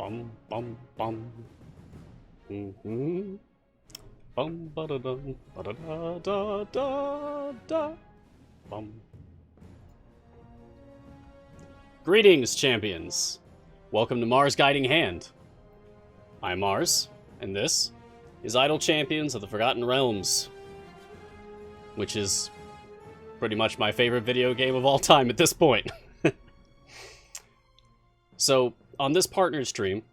Bum bum bum. Mm-hmm. Bum ba da dum ba da da da da da. Bum. Greetings, champions. Welcome to Mars Guiding Hand. I'm Mars, and this is Idle Champions of the Forgotten Realms, which is pretty much my favorite video game of all time at this point. So, on this partner stream,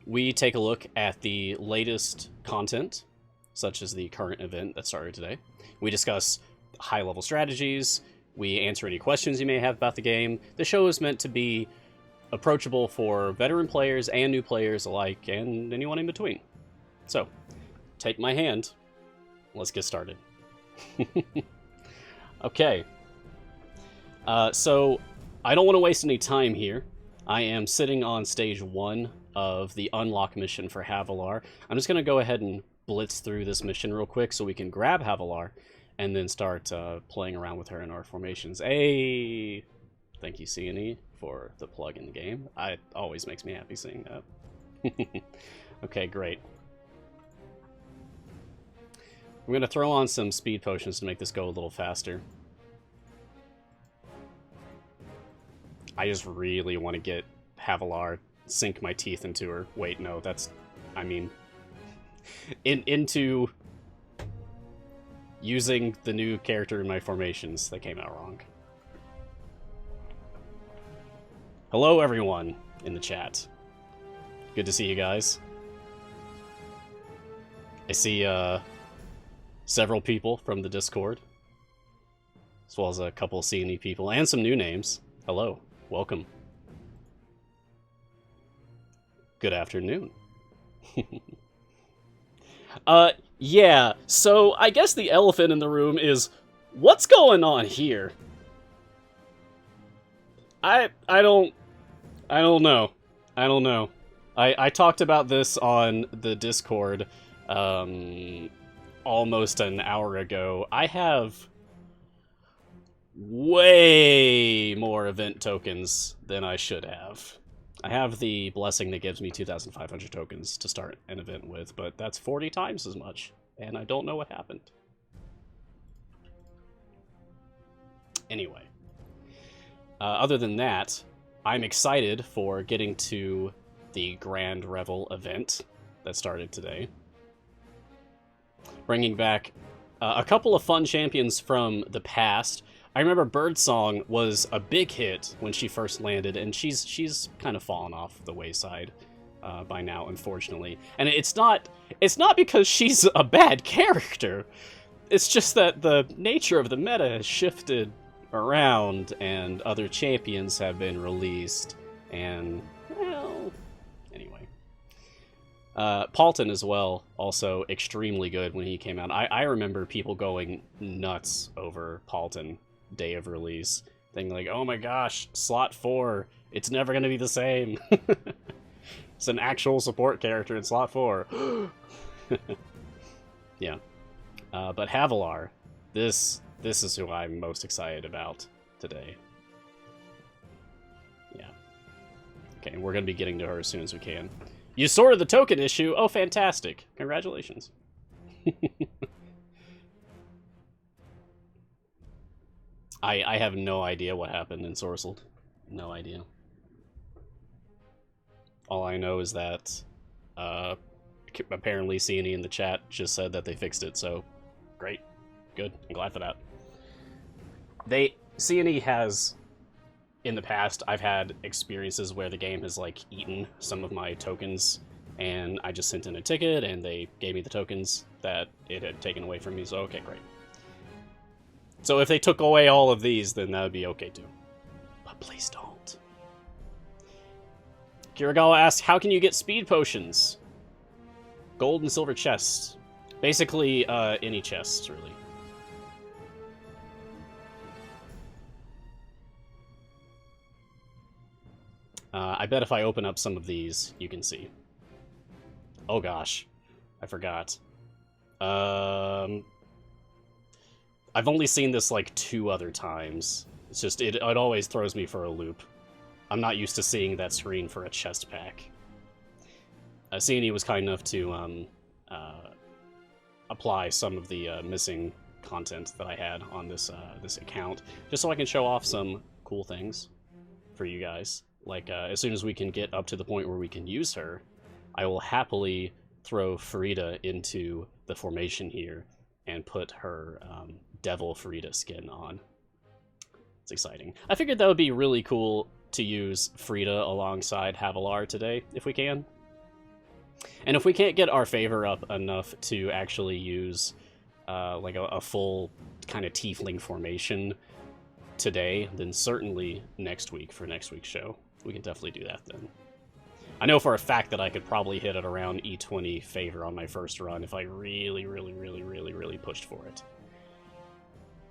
we take a look at the latest content, such as the current event that started today. We discuss high-level strategies, we answer any questions you may have about the game. The show is meant to be approachable for veteran players and new players alike, and anyone in between. So, take my hand, let's get started. Okay. So, I don't want to waste any time here. I am sitting on stage 1 of the unlock mission for Havilar. I'm just going to go ahead and blitz through this mission real quick so we can grab Havilar and then start playing around with her in our formations. Hey! Thank you, C&E, for the plug in the game. It always makes me happy seeing that. Okay, great. I'm going to throw on some speed potions to make this go a little faster. I just really want to get Havilar, sink my teeth into her. Wait, no, that's... I mean... into... using the new character in my formations. That came out wrong. Hello, everyone in the chat. Good to see you guys. I see, several people from the Discord, as well as a couple of C&E people, and some new names. Hello. Welcome. Good afternoon. Yeah, so I guess the elephant in the room is, what's going on here? I don't know. I don't know. I talked about this on the Discord, almost an hour ago. I have way more event tokens than I should have. I have the blessing that gives me 2,500 tokens to start an event with, but that's 40 times as much, and I don't know what happened. Anyway, other than that, I'm excited for getting to the Grand Revel event that started today. Bringing back a couple of fun champions from the past. I remember Birdsong was a big hit when she first landed, and she's kind of fallen off the wayside by now, unfortunately. And it's not because she's a bad character. It's just that the nature of the meta has shifted around, and other champions have been released, and, well, anyway. Paulton as well, also extremely good when he came out. I remember people going nuts over Paulton day of release, thinking like, oh my gosh, slot 4, it's never going to be the same. It's an actual support character in slot 4. Yeah. But Havilar, this is who I'm most excited about today. Yeah. Okay, and we're going to be getting to her as soon as we can. You sorted the token issue? Oh, fantastic. Congratulations. I have no idea what happened in Sorcelled. No idea. All I know is that apparently C&E in the chat just said that they fixed it, so great. Good. I'm glad for that. C&E has, in the past, I've had experiences where the game has, like, eaten some of my tokens, and I just sent in a ticket, and they gave me the tokens that it had taken away from me, so okay, great. So if they took away all of these, then that would be okay too. But please don't. Kiragawa asks, how can you get speed potions? Gold and silver chests. Basically, any chests, really. I bet if I open up some of these, you can see. Oh gosh. I forgot. I've only seen this like 2 other times. It's just, it always throws me for a loop. I'm not used to seeing that screen for a chest pack. seeing he was kind enough to apply some of the missing content that I had on this this account, just so I can show off some cool things for you guys. Like, as soon as we can get up to the point where we can use her, I will happily throw Frida into the formation here and put her Devil Frida skin on. It's exciting. I figured that would be really cool to use Frida alongside Havilar today, if we can. And if we can't get our favor up enough to actually use like a full kind of tiefling formation today, then certainly next week for next week's show. We can definitely do that then. I know for a fact that I could probably hit it around E20 favor on my first run if I really pushed for it.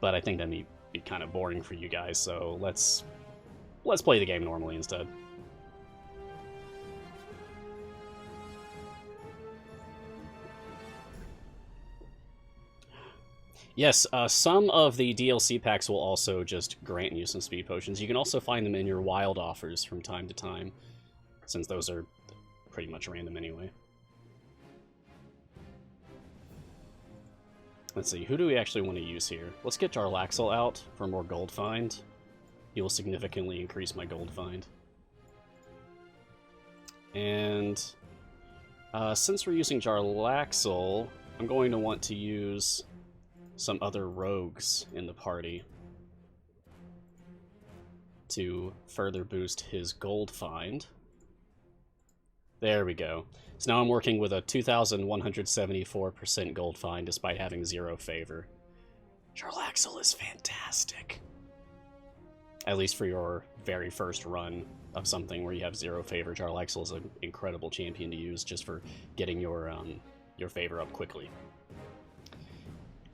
But I think that'd be kind of boring for you guys, so let's play the game normally instead. Yes, some of the DLC packs will also just grant you some speed potions. You can also find them in your wild offers from time to time, since those are pretty much random anyway. Let's see, who do we actually want to use here? Let's get Jarlaxle out for more gold find. He will significantly increase my gold find. And since we're using Jarlaxle, I'm going to want to use some other rogues in the party to further boost his gold find. There we go. So now I'm working with a 2,174% gold find despite having 0 favor. Jarlaxle is fantastic. At least for your very first run of something where you have 0 favor, Jarlaxle is an incredible champion to use just for getting your favor up quickly.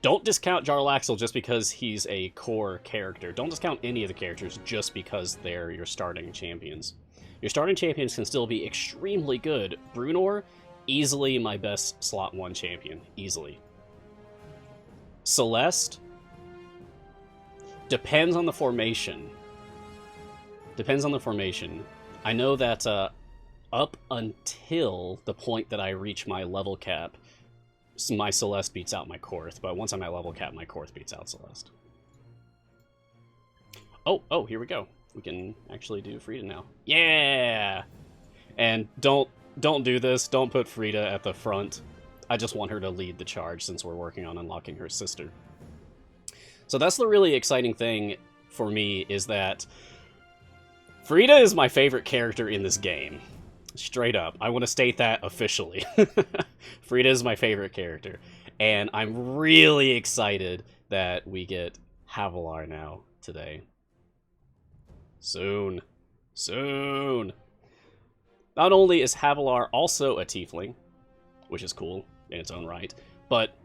Don't discount Jarlaxle just because he's a core character. Don't discount any of the characters just because they're your starting champions. Your starting champions can still be extremely good. Brunor, easily my best slot 1 champion. Easily. Celeste, depends on the formation. Depends on the formation. I know that up until the point that I reach my level cap, my Celeste beats out my Korth, but once I'm at level cap, my Korth beats out Celeste. Oh, here we go. We can actually do Frida now. Yeah! And don't do this. Don't put Frida at the front. I just want her to lead the charge since we're working on unlocking her sister. So that's the really exciting thing for me, is that Frida is my favorite character in this game. Straight up. I want to state that officially. Frida is my favorite character. And I'm really excited that we get Havilar now today. Soon. Soon. Not only is Havilar also a tiefling, which is cool in its own right, but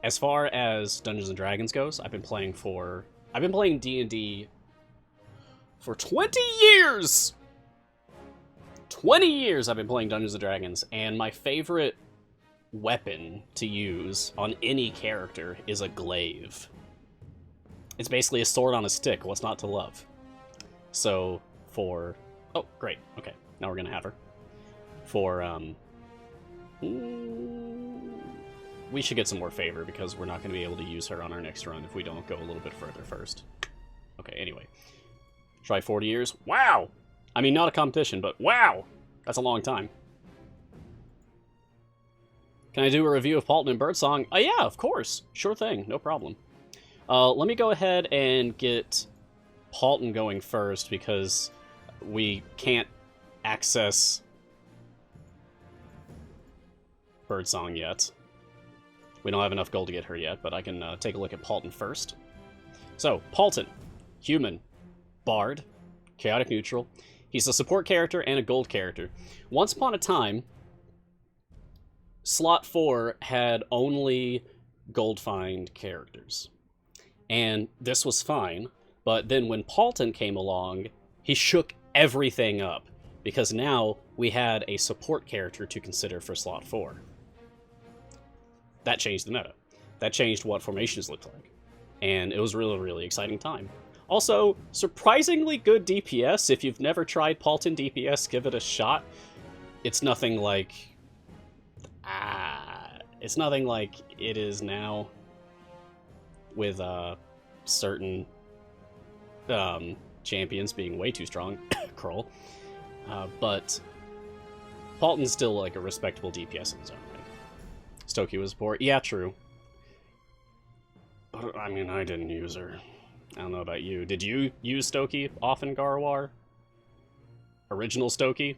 as far as Dungeons & Dragons goes, I've been playing D&D for 20 years! 20 years I've been playing Dungeons & Dragons, and my favorite weapon to use on any character is a glaive. It's basically a sword on a stick. What's not to love? So, for... Oh, great. Okay, now we're gonna have her. For, we should get some more favor, because we're not gonna be able to use her on our next run if we don't go a little bit further first. Okay, anyway. Try 40 years. Wow! I mean, not a competition, but wow! That's a long time. Can I do a review of Paulton and Birdsong? Oh, yeah, of course. Sure thing. No problem. Let me go ahead and get Paulton going first, because we can't access Birdsong yet. We don't have enough gold to get her yet, but I can take a look at Paulton first. So, Paulton. Human. Bard. Chaotic neutral. He's a support character and a gold character. Once upon a time, Slot 4 had only gold find characters. And this was fine, but then when Paulton came along, he shook everything up, because now we had a support character to consider for Slot 4. That changed the meta. That changed what formations looked like. And it was a really, really exciting time. Also, surprisingly good DPS. If you've never tried Paulton DPS, give it a shot. It's nothing like it's nothing like it is now with certain champions being way too strong, Kroll. But Paulton's still like a respectable DPS in his own right. Stokey was poor. Yeah, true. But, I mean, I didn't use her. I don't know about you. Did you use Stokey often, Garwar? Original Stokey?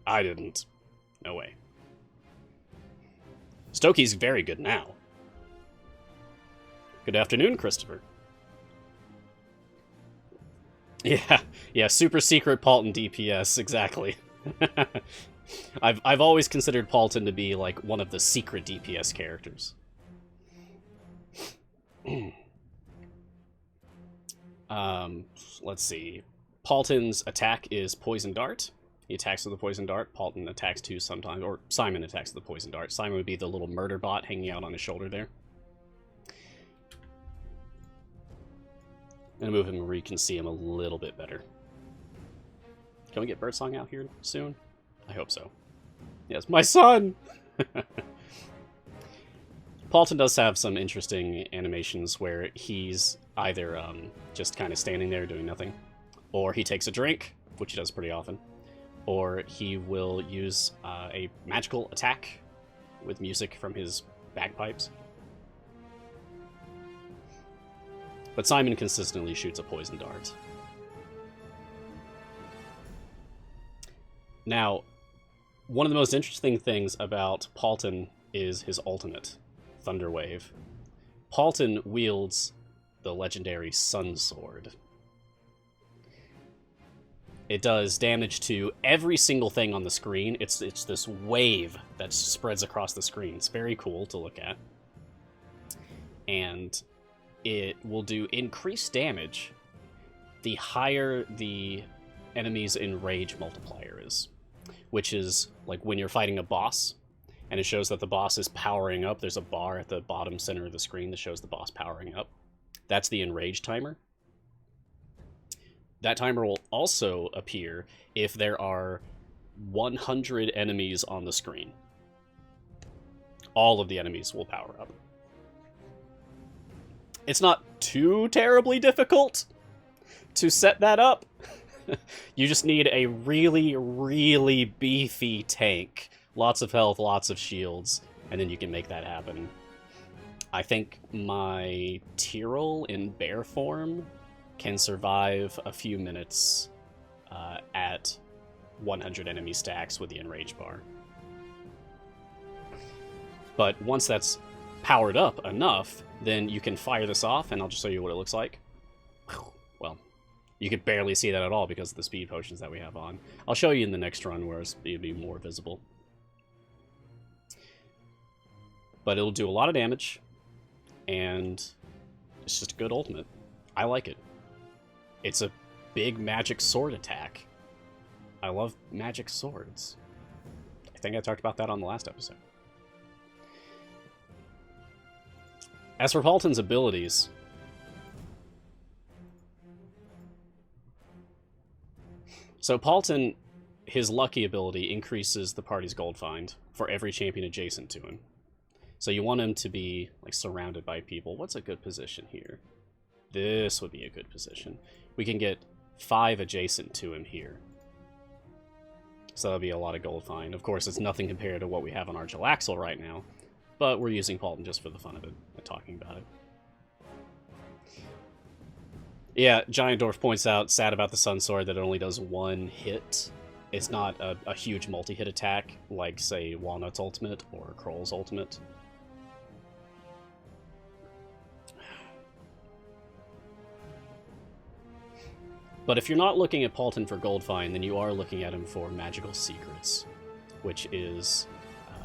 I didn't. No way. Stokey's very good now. Good afternoon, Christopher. Yeah, super secret Paulton DPS, exactly. I've always considered Paulton to be like one of the secret DPS characters. Let's see. Paulton's attack is Poison Dart. He attacks with the Poison Dart. Paulton attacks too sometimes, or Simon attacks with the Poison Dart. Simon would be the little murder bot hanging out on his shoulder there. I'm gonna move him where you can see him a little bit better. Can we get Birdsong out here soon? I hope so. Yes, my son! Paulton does have some interesting animations where he's either just kind of standing there doing nothing, or he takes a drink, which he does pretty often, or he will use a magical attack with music from his bagpipes. But Simon consistently shoots a Poison Dart. Now, one of the most interesting things about Paulton is his ultimate, Thunder Wave. Paulton wields the legendary Sun Sword. It does damage to every single thing on the screen. It's this wave that spreads across the screen. It's very cool to look at. And it will do increased damage the higher the enemy's enrage multiplier is. Which is like when you're fighting a boss, and it shows that the boss is powering up. There's a bar at the bottom center of the screen that shows the boss powering up. That's the enrage timer. That timer will also appear if there are 100 enemies on the screen. All of the enemies will power up. It's not too terribly difficult to set that up. You just need a really, really beefy tank. Lots of health, lots of shields, and then you can make that happen. I think my Tyrell in bear form can survive a few minutes at 100 enemy stacks with the enrage bar. But once that's powered up enough, then you can fire this off, and I'll just show you what it looks like. Well, you can barely see that at all because of the speed potions that we have on. I'll show you in the next run where it'll be more visible. But it'll do a lot of damage, and it's just a good ultimate. I like it. It's a big magic sword attack. I love magic swords. I think I talked about that on the last episode. As for Paulton's abilities, so Paulton, his lucky ability increases the party's gold find for every champion adjacent to him. So you want him to be like surrounded by people. What's a good position here? This would be a good position. We can get 5 adjacent to him here. So that'll be a lot of gold find. Of course, it's nothing compared to what we have on our Jalaxel right now, but we're using Paulton just for the fun of it, talking about it. Yeah, Giant Dwarf points out, sad about the Sun Sword, that it only does 1 hit. It's not a huge multi-hit attack, like, say, Walnut's ultimate or Kroll's ultimate. But if you're not looking at Paulton for gold find, then you are looking at him for magical secrets, which is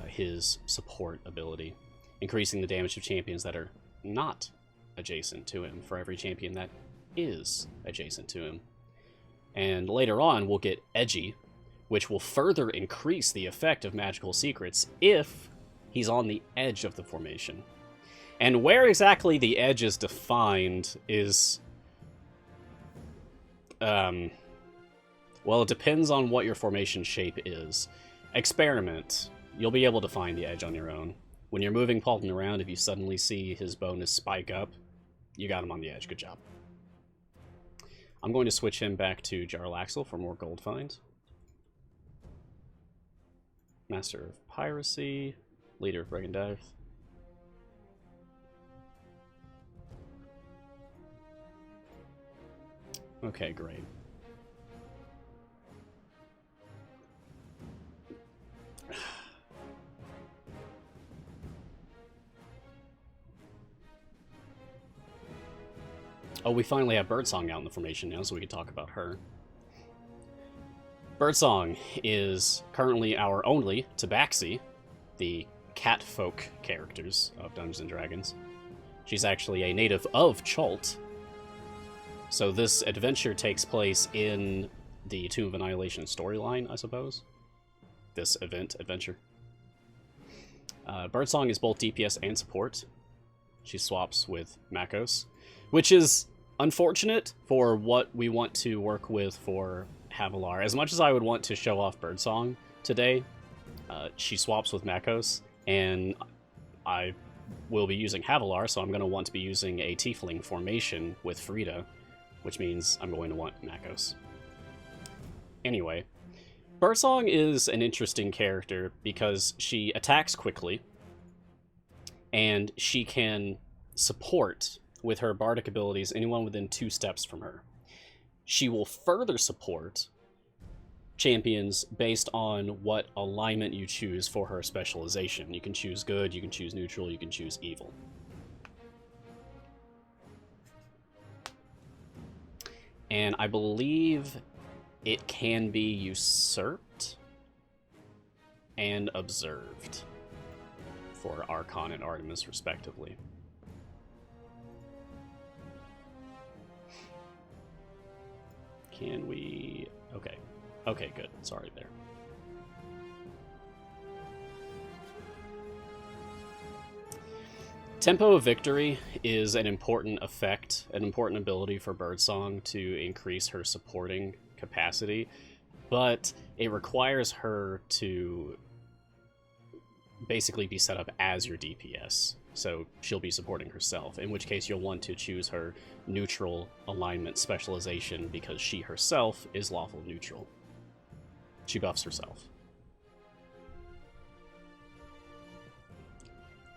his support ability, increasing the damage of champions that are not adjacent to him for every champion that is adjacent to him. And later on, we'll get Edgy, which will further increase the effect of magical secrets if he's on the edge of the formation. And where exactly the edge is defined is... well, it depends on what your formation shape is. Experiment. You'll be able to find the edge on your own. When you're moving Paulton around, if you suddenly see his bonus spike up, you got him on the edge. Good job. I'm going to switch him back to Jarlaxle for more gold find. Master of Piracy, Leader of Brigandeth. Okay, great. Oh, we finally have Birdsong out in the formation now, so we can talk about her. Birdsong is currently our only Tabaxi, the cat folk characters of Dungeons & Dragons. She's actually a native of Chult. So this adventure takes place in the Tomb of Annihilation storyline, I suppose. This adventure. Birdsong is both DPS and support. She swaps with Makos, which is unfortunate for what we want to work with for Havilar. As much as I would want to show off Birdsong today, she swaps with Makos, and I will be using Havilar, so I'm going to want to be using a Tiefling formation with Frida, which means I'm going to want Makos. Anyway, Birdsong is an interesting character because she attacks quickly, and she can support with her bardic abilities anyone within 2 steps from her. She will further support champions based on what alignment you choose for her specialization. You can choose good, you can choose neutral, you can choose evil. And I believe it can be usurped and observed for Archon and Artemis, respectively. Can we... Okay. Okay, good. Sorry there. Tempo of Victory is an important effect, an important ability for Birdsong to increase her supporting capacity, but it requires her to basically be set up as your DPS. So she'll be supporting herself, in which case you'll want to choose her neutral alignment specialization because she herself is lawful neutral. She buffs herself.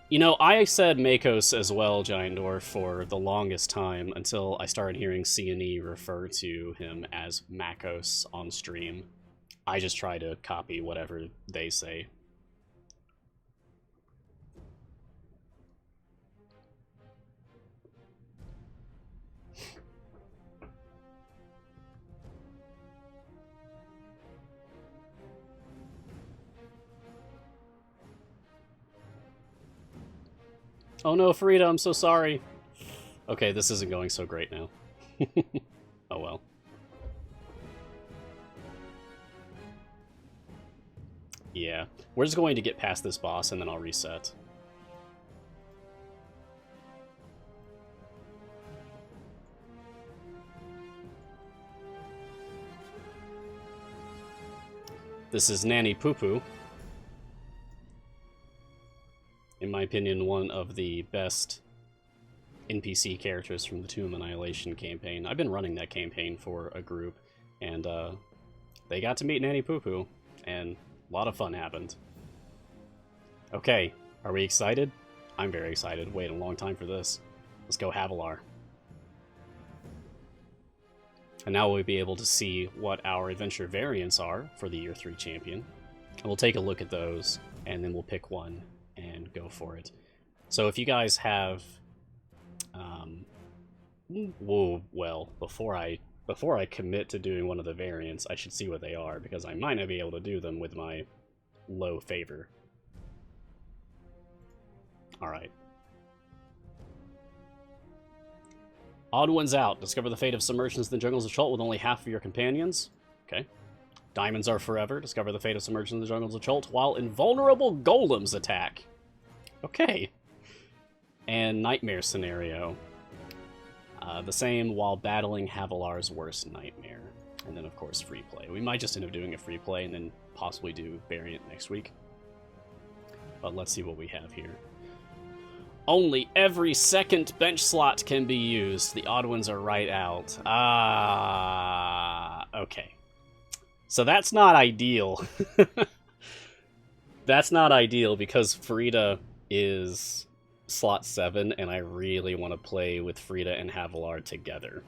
You know, I said Makos as well, Giant Dwarf, for the longest time until I started hearing C&E refer to him as Makos on stream. I just try to copy whatever they say. Oh no, Farida, I'm so sorry. Okay, this isn't going so great now. Oh well. Yeah, we're just going to get past this boss and then I'll reset. This is Nanny Poo Poo. In my opinion, one of the best NPC characters from the Tomb of Annihilation campaign. I've been running that campaign for a group, and they got to meet Nanny Poo Poo, and a lot of fun happened. Okay, are we excited? I'm very excited. Waited a long time for this. Let's go Havilar. And now we'll be able to see what our adventure variants are for the Year 3 champion. And we'll take a look at those, and then we'll pick one and go for it. So if you guys have well, before I commit to doing one of the variants, I should see what they are, because I might not be able to do them with my low favor. Alright. Odd ones out. Discover the fate of submersions in the jungles of Chult with only half of your companions. Okay. Diamonds are forever. Discover the fate of submersions in the jungles of Chult while invulnerable golems attack. Okay. And nightmare scenario. The same while battling Havilar's worst nightmare. And then, of course, free play. We might just end up doing a free play and then possibly do variant next week. But let's see what we have here. Only every second bench slot can be used. The odd ones are right out. Okay. So that's not ideal. That's not ideal because Frida is slot 7, and I really want to play with Frida and Havilar together.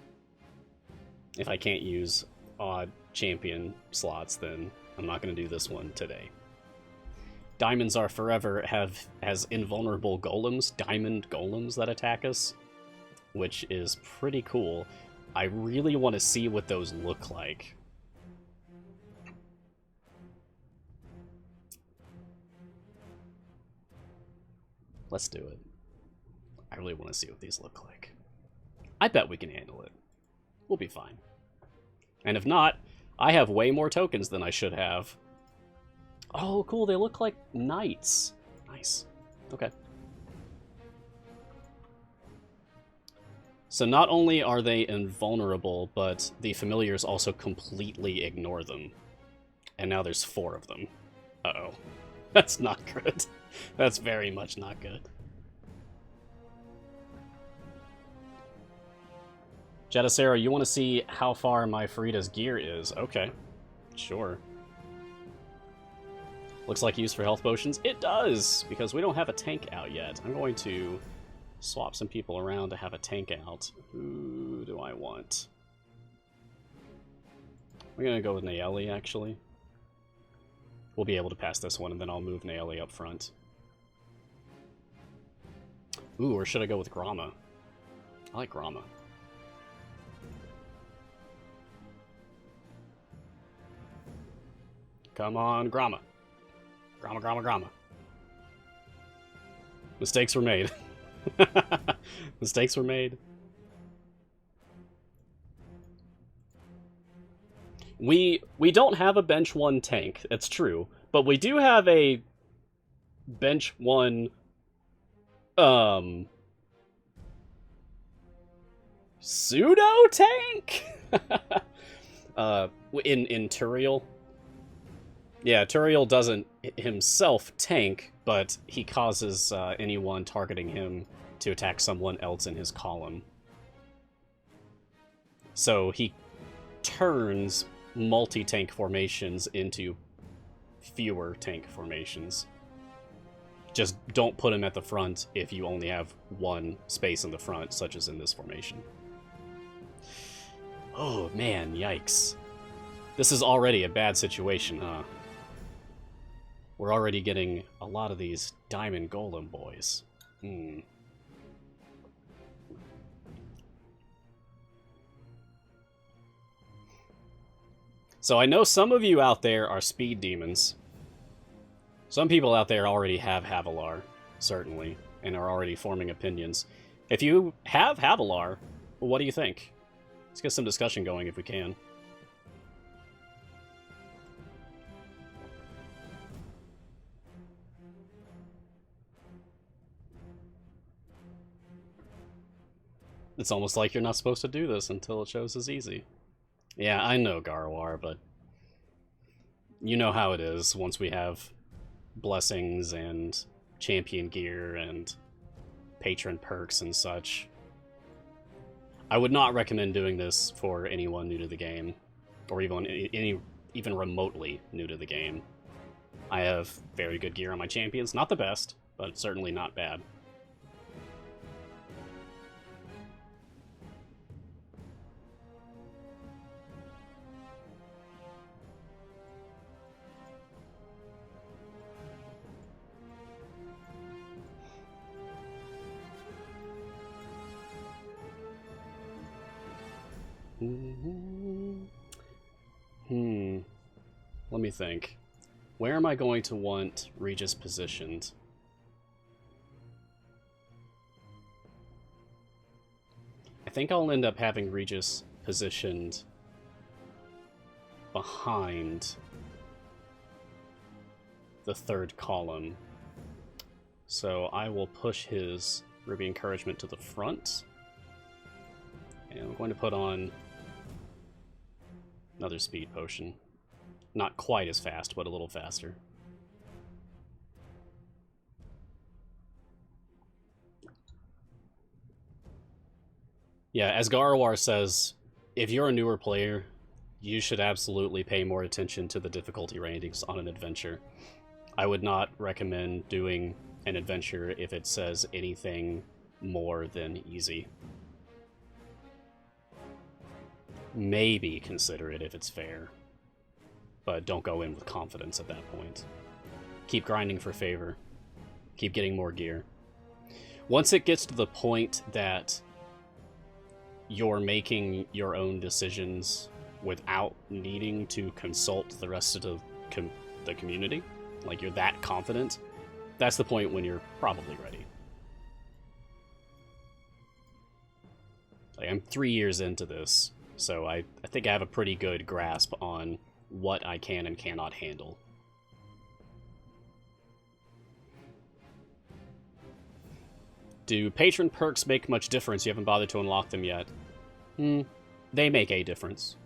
If I can't use odd champion slots, then I'm not going to do this one today. Diamonds Are Forever has invulnerable golems, diamond golems that attack us, which is pretty cool. I really want to see what those look like. Let's do it. I really want to see what these look like. I bet we can handle it. We'll be fine. And if not, I have way more tokens than I should have. Oh, cool. They look like knights. Nice. Okay. So not only are they invulnerable, but the familiars also completely ignore them. And now there's 4 of them. Uh-oh. That's not good. That's very much not good. Jetacera, you want to see how far my Frida's gear is? Okay. Sure. Looks like use for health potions. It does, because we don't have a tank out yet. I'm going to swap some people around to have a tank out. Who do I want? We're going to go with Nayeli, actually. We'll be able to pass this one, and then I'll move Nayeli up front. Ooh, or should I go with Grama? I like Grama. Come on, Grama. Grama, Grama, Grama. Mistakes were made. Mistakes were made. We don't have a bench 1 tank, it's true, but we do have a bench 1 pseudo tank in Turiel. Yeah, Turiel doesn't himself tank, but he causes anyone targeting him to attack someone else in his column. So he turns multi-tank formations into fewer tank formations. Just don't put him at the front if you only have 1 space in the front, such as in this formation. Oh man, yikes. This is already a bad situation, huh? We're already getting a lot of these diamond golem boys. So I know some of you out there are speed demons. Some people out there already have Havilar, certainly, and are already forming opinions. If you have Havilar, what do you think? Let's get some discussion going if we can. It's almost like you're not supposed to do this until it shows as easy. Yeah, I know, Garwar, but you know how it is once we have blessings and champion gear and patron perks and such. I would not recommend doing this for anyone new to the game, or even remotely new to the game. I have very good gear on my champions. Not the best, but certainly not bad. Let me think. Where am I going to want Regis positioned? I think I'll end up having Regis positioned behind the 3rd column. So I will push his Ruby Encouragement to the front. And I'm going to put on another speed potion. Not quite as fast, but a little faster. Yeah, as Garwar says, if you're a newer player, you should absolutely pay more attention to the difficulty ratings on an adventure. I would not recommend doing an adventure if it says anything more than easy. Maybe consider it if it's fair, but don't go in with confidence at that point. Keep grinding for favor. Keep getting more gear. Once it gets to the point that you're making your own decisions without needing to consult the rest of the community, like you're that confident, that's the point when you're probably ready. Like, I'm 3 years into this, so I think I have a pretty good grasp on what I can and cannot handle. Do patron perks make much difference? You haven't bothered to unlock them yet. They make a difference.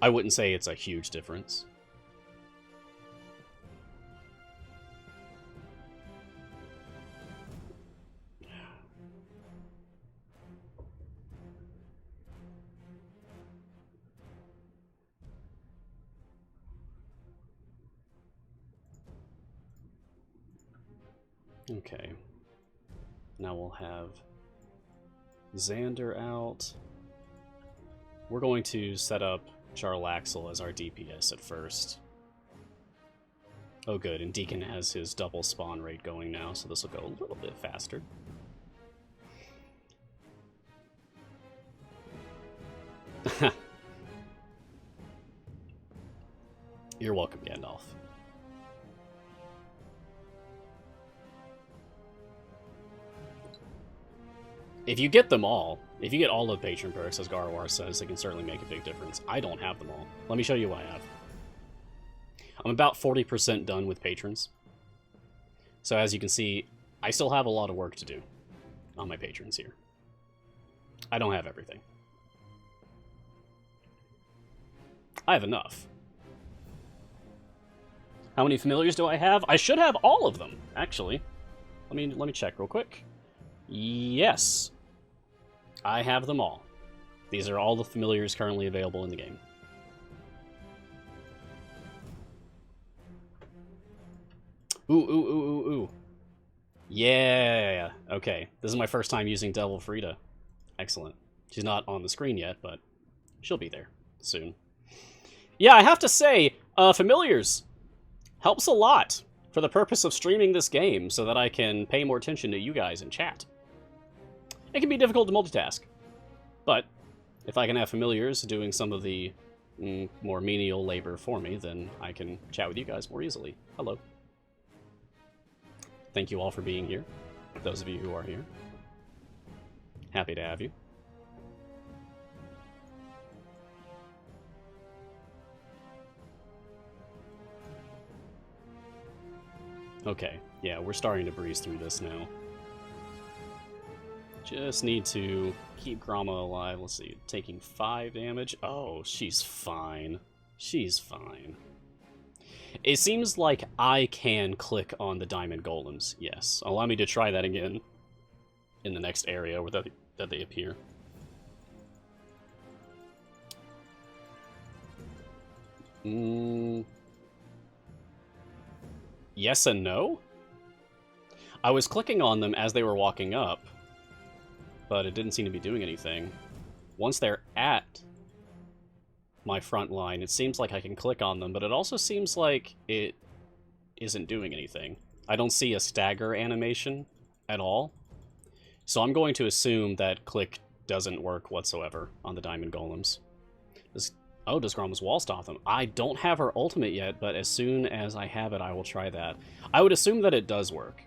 I wouldn't say it's a huge difference. Okay. Now we'll have Xander out. We're going to set up Jarlaxle as our DPS at first. Oh good, and Deacon has his double spawn rate going now, so this will go a little bit faster. You're welcome, Gandalf. If you get them all, if you get all of patron perks, as Garwar says, it can certainly make a big difference. I don't have them all. Let me show you what I have. I'm about 40% done with patrons. So as you can see, I still have a lot of work to do on my patrons here. I don't have everything. I have enough. How many familiars do I have? I should have all of them, actually. Let me check real quick. Yes. I have them all. These are all the familiars currently available in the game. Ooh. Yeah. Okay. This is my first time using Devil Frida. Excellent. She's not on the screen yet, but she'll be there soon. Yeah, I have to say, familiars helps a lot for the purpose of streaming this game so that I can pay more attention to you guys in chat. It can be difficult to multitask, but if I can have familiars doing some of the more menial labor for me, then I can chat with you guys more easily. Hello. Thank you all for being here, those of you who are here. Happy to have you. Okay, yeah, we're starting to breeze through this now. Just need to keep Grama alive. Let's see, taking 5 damage. Oh, she's fine. She's fine. It seems like I can click on the diamond golems, yes. Allow me to try that again in the next area where that they appear. Yes and no? I was clicking on them as they were walking up, but it didn't seem to be doing anything. Once they're at my front line, it seems like I can click on them, but it also seems like it isn't doing anything. I don't see a stagger animation at all, so I'm going to assume that click doesn't work whatsoever on the diamond golems. Does Grom's wall stop them? I don't have her ultimate yet, but as soon as I have it, I will try that. I would assume that it does work.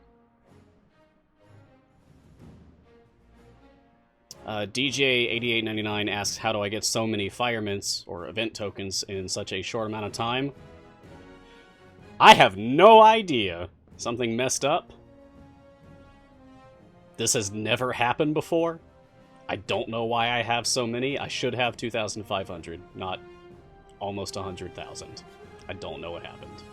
DJ8899 asks, how do I get so many fire mints or event tokens in such a short amount of time? I have no idea. Something messed up? This has never happened before? I don't know why I have so many. I should have 2,500, not almost 100,000. I don't know what happened.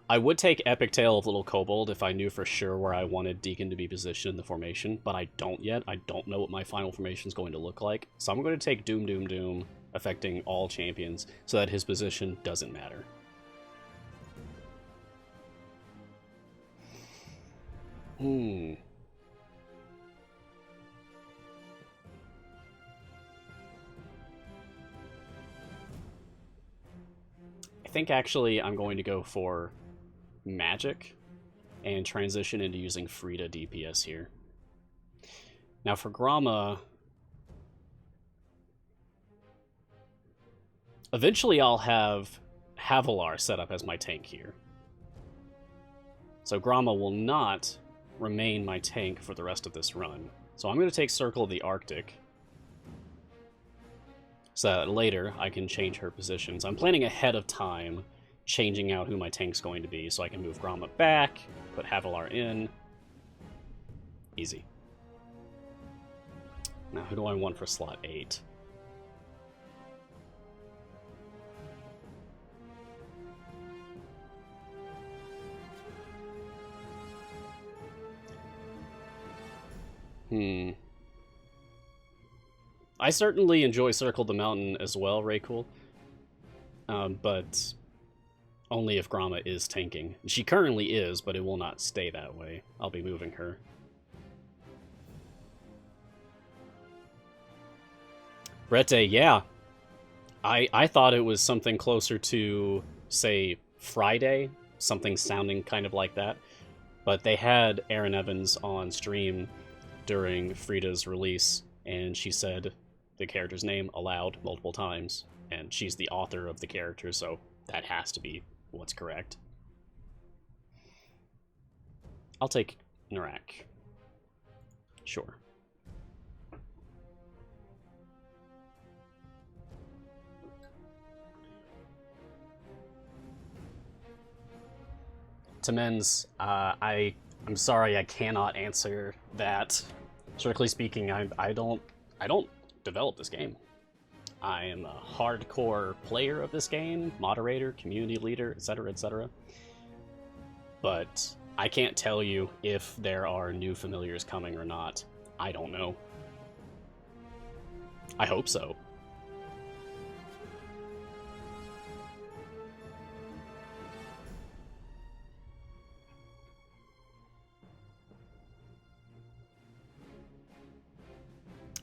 I would take Epic Tale of Little Kobold if I knew for sure where I wanted Deacon to be positioned in the formation, but I don't yet. I don't know what my final formation is going to look like. So I'm going to take Doom Doom Doom, affecting all champions, so that his position doesn't matter. I think actually I'm going to go for Magic and transition into using Frida DPS here. Now for Gromma, eventually I'll have Havilar set up as my tank here. So Gromma will not remain my tank for the rest of this run. So I'm going to take Circle of the Arctic, so that later I can change her positions. I'm planning ahead of time, changing out who my tank's going to be, so I can move Gromma back, put Havilar in. Easy. Now, who do I want for slot 8? I certainly enjoy Circle the Mountain as well, Raycool. But only if Gromma is tanking. She currently is, but it will not stay that way. I'll be moving her. Brette, yeah. I thought it was something closer to, say, Friday. Something sounding kind of like that. But they had Aaron Evans on stream during Frida's release, and she said the character's name aloud multiple times, and she's the author of the character, so that has to be what's correct. I'll take Narak. Sure. Temens, I'm sorry, I cannot answer that. Strictly speaking, I don't develop this game. I am a hardcore player of this game, moderator, community leader, etc., etc. But I can't tell you if there are new familiars coming or not. I don't know. I hope so.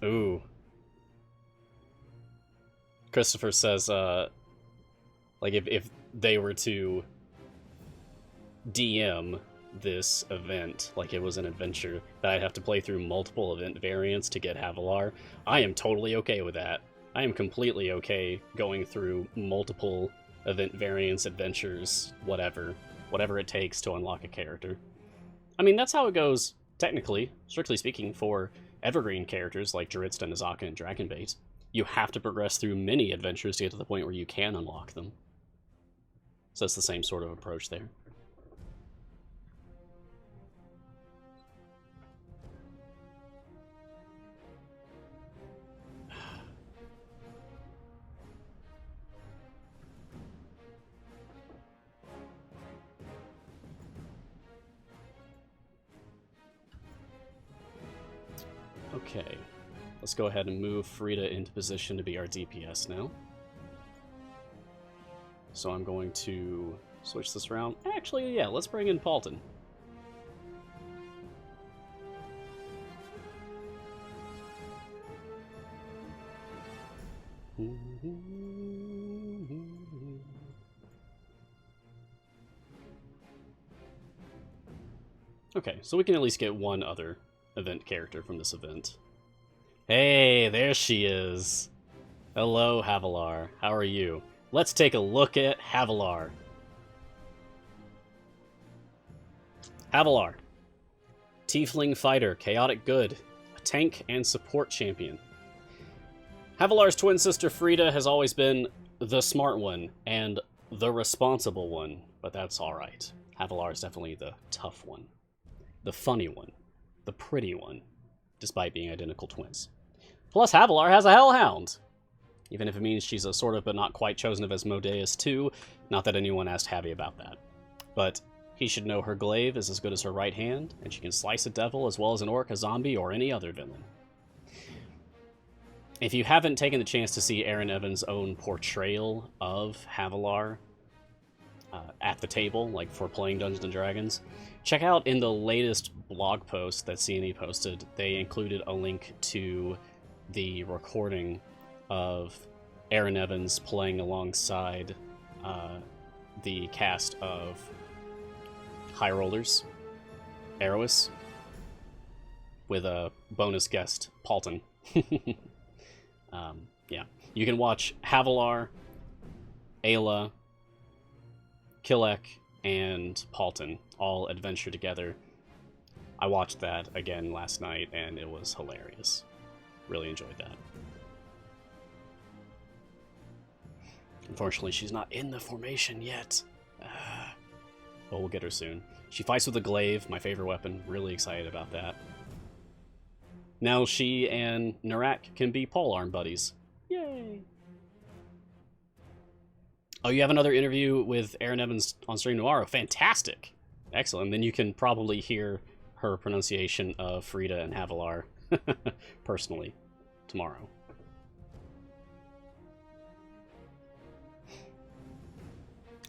Ooh. Christopher says, like, if they were to DM this event, like it was an adventure, that I'd have to play through multiple event variants to get Havilar, I am totally okay with that. I am completely okay going through multiple event variants, adventures, whatever it takes to unlock a character. I mean, that's how it goes, technically, strictly speaking, for evergreen characters like Juritsta, Nizaka, and Dragonbait. You have to progress through many adventures to get to the point where you can unlock them. So it's the same sort of approach there. Okay, let's go ahead and move Frida into position to be our DPS now. So I'm going to switch this around. Actually, yeah, let's bring in Paulton. Okay, so we can at least get one other event character from this event. Hey, there she is. Hello, Havilar. How are you? Let's take a look at Havilar. Havilar. Tiefling fighter, chaotic good, a tank and support champion. Havilar's twin sister Frida has always been the smart one and the responsible one, but that's alright. Havilar is definitely the tough one, the funny one, the pretty one, despite being identical twins. Plus, Havilar has a Hellhound, even if it means she's a sort of but not quite chosen of Asmodeus too. Not that anyone asked Havi about that. But he should know her glaive is as good as her right hand, and she can slice a devil as well as an orc, a zombie, or any other villain. If you haven't taken the chance to see Aaron Evans' own portrayal of Havilar at the table, like for playing Dungeons & Dragons, check out in the latest blog post that CNE posted, they included a link to the recording of Aaron Evans playing alongside the cast of High Rollers, Erois, with a bonus guest, Paulton. Yeah, you can watch Havilar, Ayla, Kilek, and Paulton all adventure together. I watched that again last night, and it was hilarious. Really enjoyed that. Unfortunately, she's not in the formation yet. But we'll get her soon. She fights with a glaive, my favorite weapon. Really excited about that. Now she and Narak can be polearm buddies. Yay! Oh, you have another interview with Aaron Evans on stream tomorrow. Fantastic! Excellent. Then you can probably hear her pronunciation of Frida and Havilar personally tomorrow.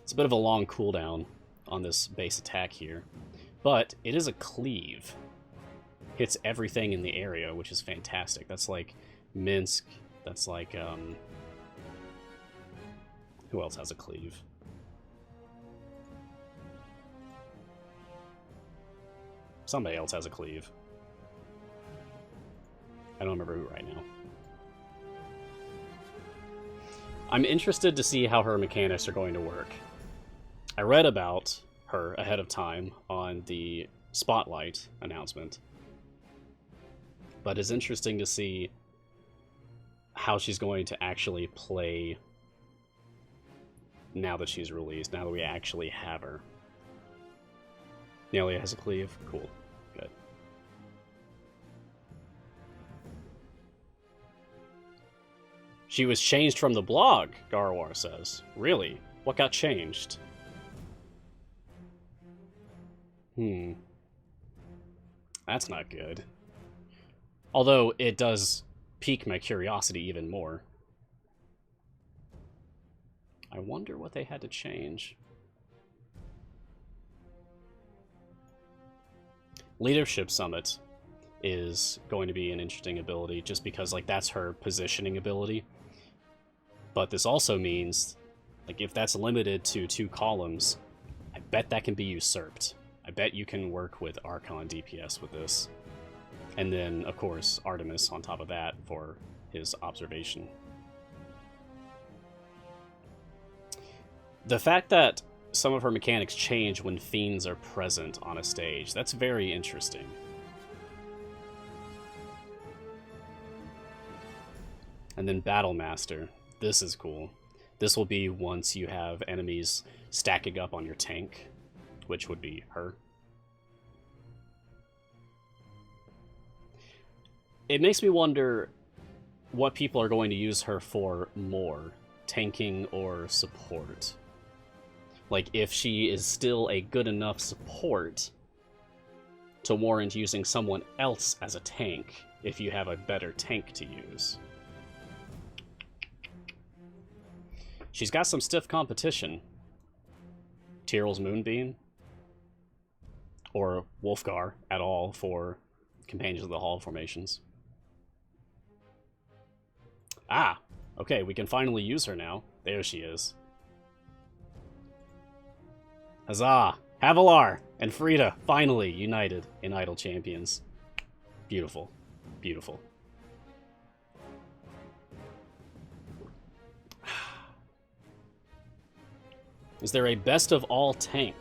It's a bit of a long cooldown on this base attack here, but it is a cleave. Hits everything in the area, which is fantastic. That's like Minsk. That's like, who else has a cleave? Somebody else has a cleave. I don't remember who right now. I'm interested to see how her mechanics are going to work. I read about her ahead of time on the Spotlight announcement, but it's interesting to see how she's going to actually play now that she's released, now that we actually have her. Nelia has a cleave? Cool. Good. She was changed from the blog, Garwar says. Really? What got changed? That's not good. Although it does pique my curiosity even more. I wonder what they had to change. Leadership Summit is going to be an interesting ability just because, like, that's her positioning ability. But this also means, like, if that's limited to 2 columns, I bet that can be usurped. I bet you can work with Archon DPS with this. And then, of course, Artemis on top of that for his observation. The fact that some of her mechanics change when fiends are present on a stage, that's very interesting. And then Battle Master. This is cool. This will be once you have enemies stacking up on your tank, which would be her. It makes me wonder what people are going to use her for more, tanking or support. Like, if she is still a good enough support to warrant using someone else as a tank if you have a better tank to use. She's got some stiff competition. Tyrell's Moonbeam. Or Wolfgar at all for Companions of the Hall formations. Ah! Okay, we can finally use her now. There she is. Huzzah! Havilar and Frida finally united in Idle Champions. Beautiful. Beautiful. Is there a best of all tank?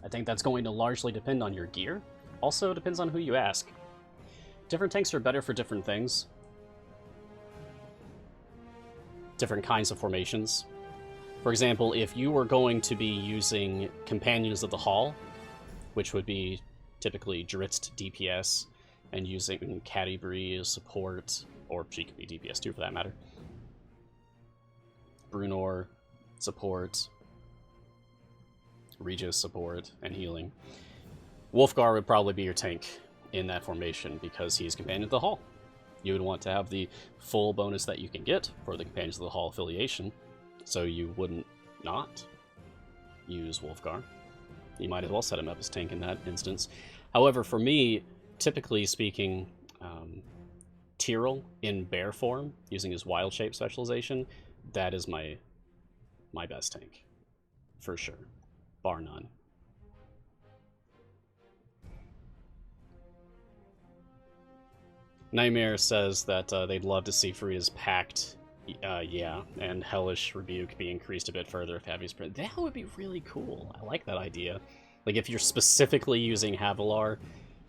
I think that's going to largely depend on your gear. Also depends on who you ask. Different tanks are better for different things. Different kinds of formations. For example, if you were going to be using Companions of the Hall, which would be typically Dritz DPS, and using Catti as support, or she could be DPS too for that matter. Brunor, support. Regis support, and healing. Wolfgar would probably be your tank in that formation because he's Companion of the Hall. You would want to have the full bonus that you can get for the Companions of the Hall affiliation, so you wouldn't not use Wolfgar. You might as well set him up as tank in that instance. However, for me, typically speaking, Tyrell in bear form, using his wild shape specialization, that is my best tank. For sure. Bar none. Nightmare says that they'd love to see Faria's Pact, yeah, and Hellish Rebuke be increased a bit further if Havi's print. That would be really cool. I like that idea. Like, if you're specifically using Havilar,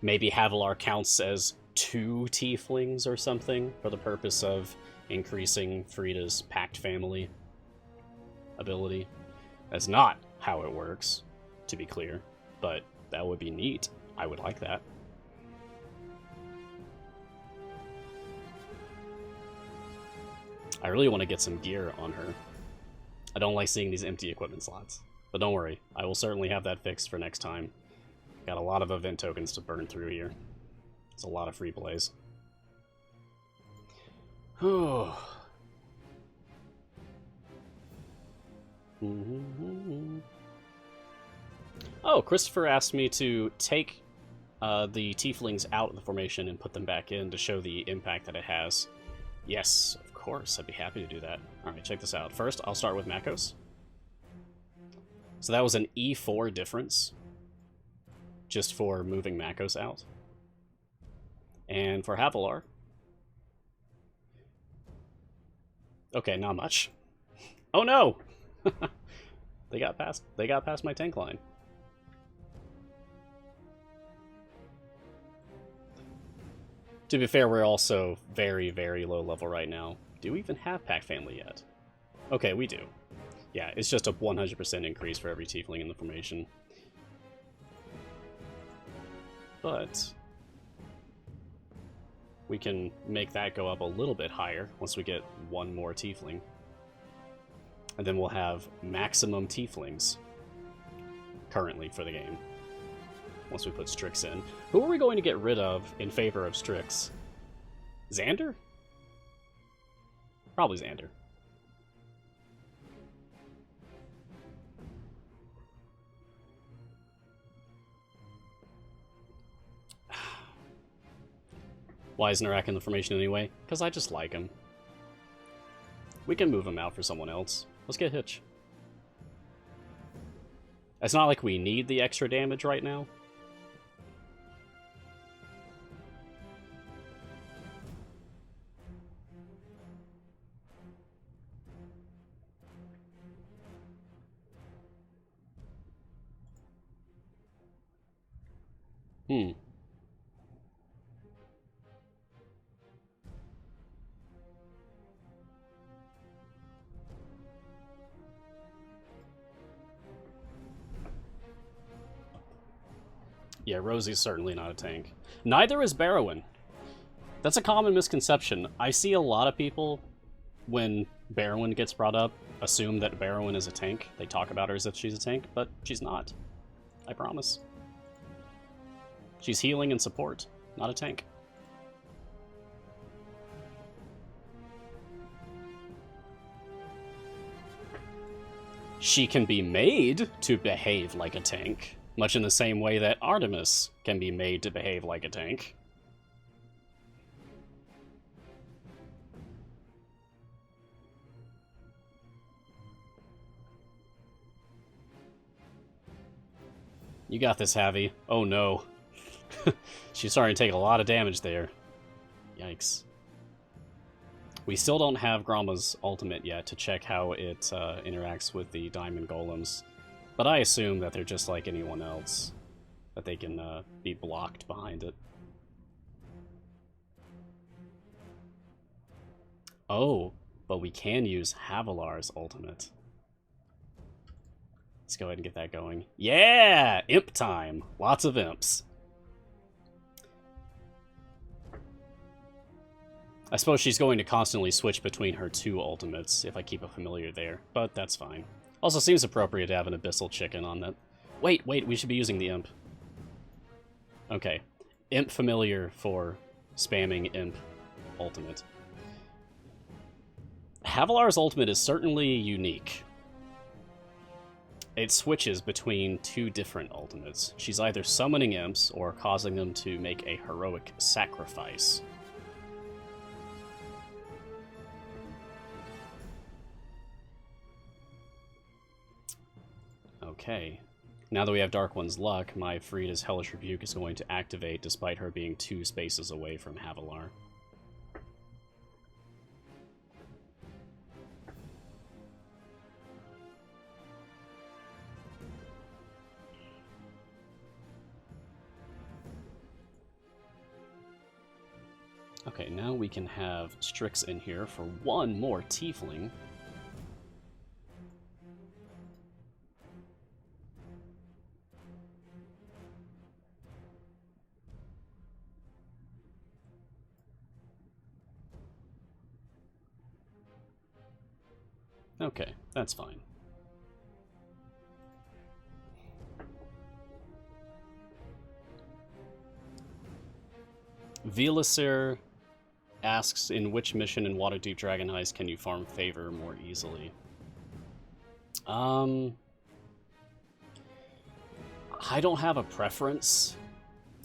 maybe Havilar counts as 2 Tieflings or something for the purpose of increasing Frida's Pact family ability. That's not how it works, to be clear, but that would be neat. I would like that. I really want to get some gear on her. I don't like seeing these empty equipment slots. But don't worry, I will certainly have that fixed for next time. Got a lot of event tokens to burn through here. It's a lot of free plays. Oh, Christopher asked me to take the Tieflings out of the formation and put them back in to show the impact that it has. Yes, of course, I'd be happy to do that. Alright, check this out. First, I'll start with Makos. So that was an E4 difference, just for moving Makos out. And for Havilar, okay, not much. Oh no! They got past my tank line. To be fair, we're also very, very low level right now. Do we even have Pack Family yet? Okay, we do. Yeah, it's just a 100% increase for every Tiefling in the formation. But we can make that go up a little bit higher once we get 1 more Tiefling. And then we'll have maximum Tieflings currently for the game, once we put Strix in. Who are we going to get rid of in favor of Strix? Xander? Probably Xander. Why is Narak in the formation anyway? Because I just like him. We can move him out for someone else. Let's get Hitch. It's not like we need the extra damage right now. Yeah, Rosie's certainly not a tank. Neither is Barrowan. That's a common misconception. I see a lot of people, when Barrowan gets brought up, assume that Barrowan is a tank. They talk about her as if she's a tank, but she's not. I promise. She's healing and support, not a tank. She can be made to behave like a tank, much in the same way that Artemis can be made to behave like a tank. You got this, Havi. Oh no. She's starting to take a lot of damage there. Yikes. We still don't have Gromma's ultimate yet to check how it interacts with the diamond golems. But I assume that they're just like anyone else, that they can be blocked behind it. Oh, but we can use Havilar's ultimate. Let's go ahead and get that going. Yeah! Imp time! Lots of imps. I suppose she's going to constantly switch between her 2 ultimates if I keep a familiar there, but that's fine. Also seems appropriate to have an Abyssal Chicken on that Wait, we should be using the Imp. Okay. Imp familiar for spamming Imp ultimate. Havilar's ultimate is certainly unique. It switches between two different ultimates. She's either summoning imps or causing them to make a heroic sacrifice. Okay. Now that we have Dark One's luck, my Frida's Hellish Rebuke is going to activate despite her being 2 spaces away from Havilar. Okay, now we can have Strix in here for one more Tiefling. Okay, that's fine. Velisir asks, in which mission in Waterdeep Dragon Heist can you farm favor more easily? I don't have a preference.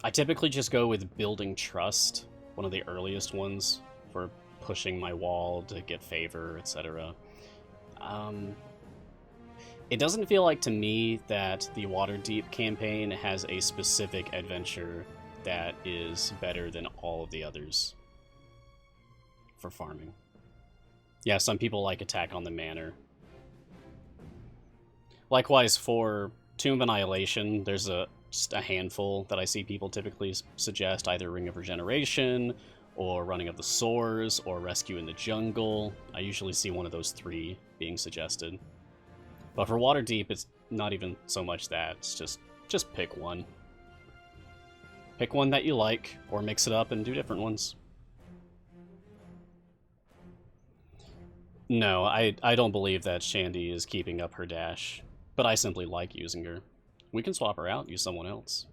I typically just go with building trust, one of the earliest ones, for pushing my wall to get favor, etc. It doesn't feel like to me that the Waterdeep campaign has a specific adventure that is better than all of the others for farming. Yeah, some people like Attack on the Manor. Likewise, for Tomb of Annihilation, there's just a handful that I see people typically suggest, either Ring of Regeneration, or Running of the Sores, or Rescue in the Jungle. I usually see one of those 3 being suggested. But for Waterdeep, it's not even so much that. It's just pick one. Pick one that you like, or mix it up and do different ones. No, I don't believe that Shandy is keeping up her dash, but I simply like using her. We can swap her out, use someone else.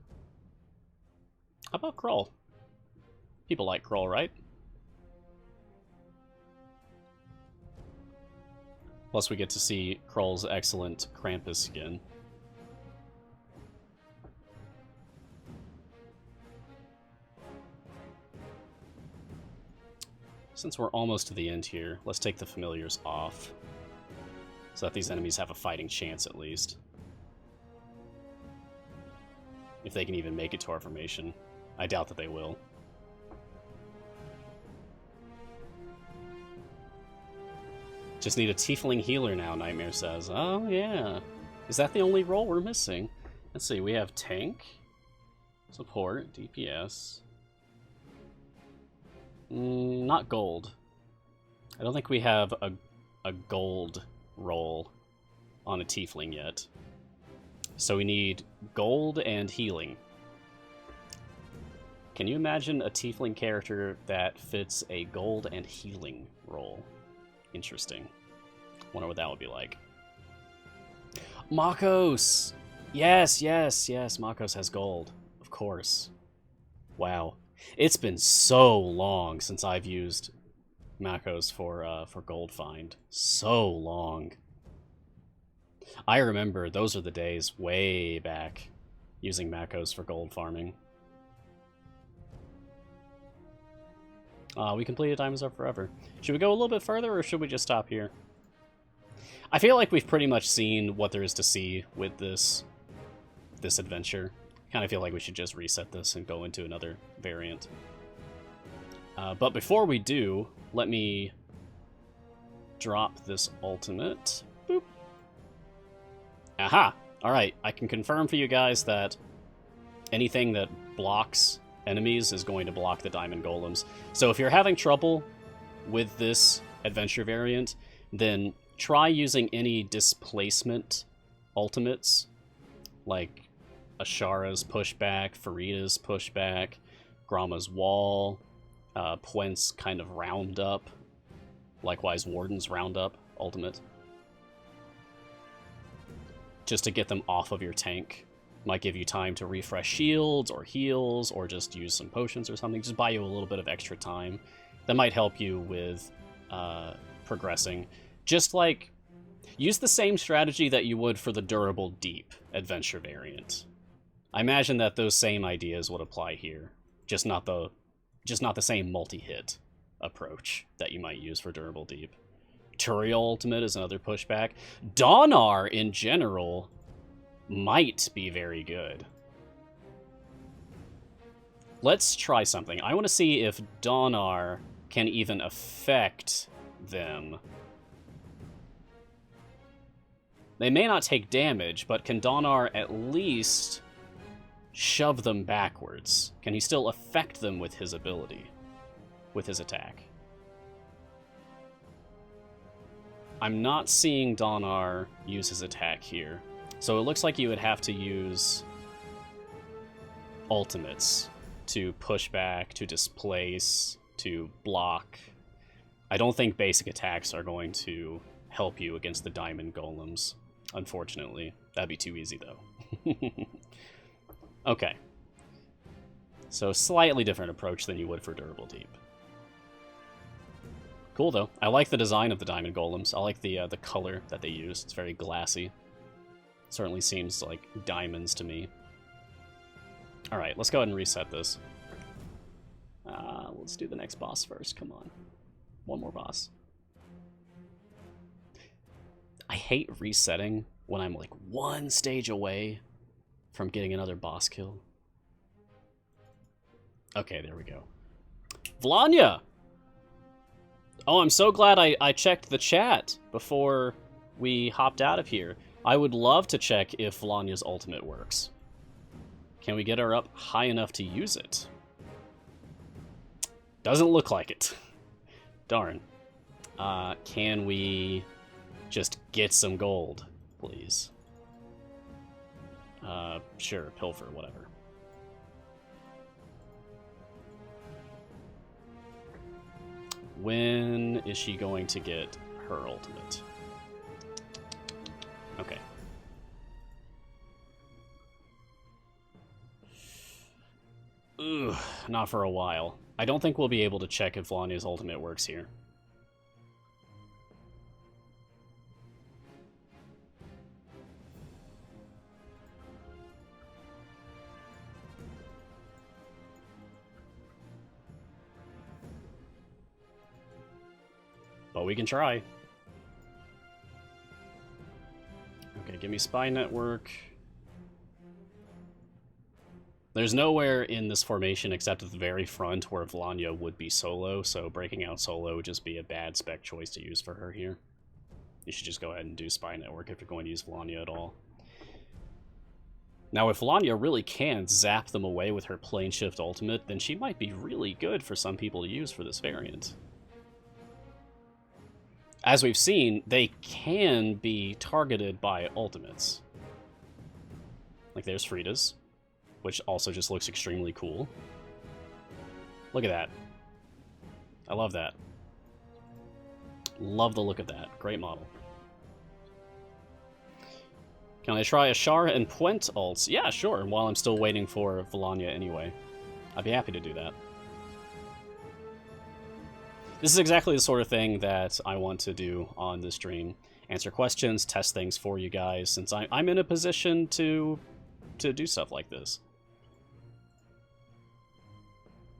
How about Krull? People like Krull, right? Plus we get to see Krull's excellent Krampus skin. Since we're almost to the end here, let's take the familiars off, so that these enemies have a fighting chance at least. If they can even make it to our formation. I doubt that they will. Just need a Tiefling healer now, Nightmare says. Oh yeah. Is that the only role we're missing? Let's see, we have tank, support, DPS. Not gold. I don't think we have a gold role on a Tiefling yet. So we need gold and healing. Can you imagine a Tiefling character that fits a gold and healing role? Interesting. Wonder what that would be like. Makos! Yes, Makos has gold. Of course. Wow. It's been so long since I've used Makos for gold find. So long. I remember those are the days way back using Makos for gold farming. We completed Diamonds Are Forever. Should we go a little bit further or should we just stop here? I feel like we've pretty much seen what there is to see with this adventure. Kind of feel like we should just reset this and go into another variant. But before we do, let me drop this ultimate. Boop. Aha! Alright, I can confirm for you guys that anything that blocks enemies is going to block the diamond golems. So if you're having trouble with this adventure variant, then try using any displacement ultimates, like Ashara's pushback, Farida's pushback, Grama's wall, Puent's kind of roundup, likewise Warden's roundup ultimate, just to get them off of your tank Might give you time to refresh shields or heals or just use some potions or something. Just buy you a little bit of extra time. That might help you with progressing. Just like, use the same strategy that you would for the Durable Deep adventure variant. I imagine that those same ideas would apply here. Just not the same multi-hit approach that you might use for Durable Deep. Turiel Ultimate is another pushback. Dawnar, in general, might be very good. Let's try something. I want to see if Dawnar can even affect them. They may not take damage, but can Dawnar at least shove them backwards? Can he still affect them with his ability? With his attack? I'm not seeing Dawnar use his attack here. So it looks like you would have to use ultimates to push back, to displace, to block. I don't think basic attacks are going to help you against the diamond golems, unfortunately. That'd be too easy, though. Okay. So slightly different approach than you would for Durable Deep. Cool, though. I like the design of the diamond golems. I like the color that they use. It's very glassy. Certainly seems like diamonds to me. Alright, let's go ahead and reset this. Let's do the next boss first. Come on. One more boss. I hate resetting when I'm like one stage away from getting another boss kill. Okay, there we go. Vlanya! Oh, I'm so glad I checked the chat before we hopped out of here. I would love to check if Vlanya's ultimate works. Can we get her up high enough to use it? Doesn't look like it. Darn. Can we just get some gold, please? Sure, pilfer, whatever. When is she going to get her ultimate? Okay. Ugh, not for a while. I don't think we'll be able to check if Vlanya's ultimate works here. But we can try. Okay, give me Spy Network. There's nowhere in this formation except at the very front where Vlanya would be solo, so breaking out solo would just be a bad spec choice to use for her here. You should just go ahead and do Spy Network if you're going to use Vlanya at all. Now, if Vlanya really can zap them away with her Plane Shift ultimate, then she might be really good for some people to use for this variant. As we've seen, they can be targeted by ultimates. Like there's Frida's, which also just looks extremely cool. Look at that. I love that. Love the look of that. Great model. Can I try Ashara and Puent ults? Yeah, sure, while I'm still waiting for Vlanya anyway. I'd be happy to do that. This is exactly the sort of thing that I want to do on this stream. Answer questions, test things for you guys, since I'm in a position to do stuff like this.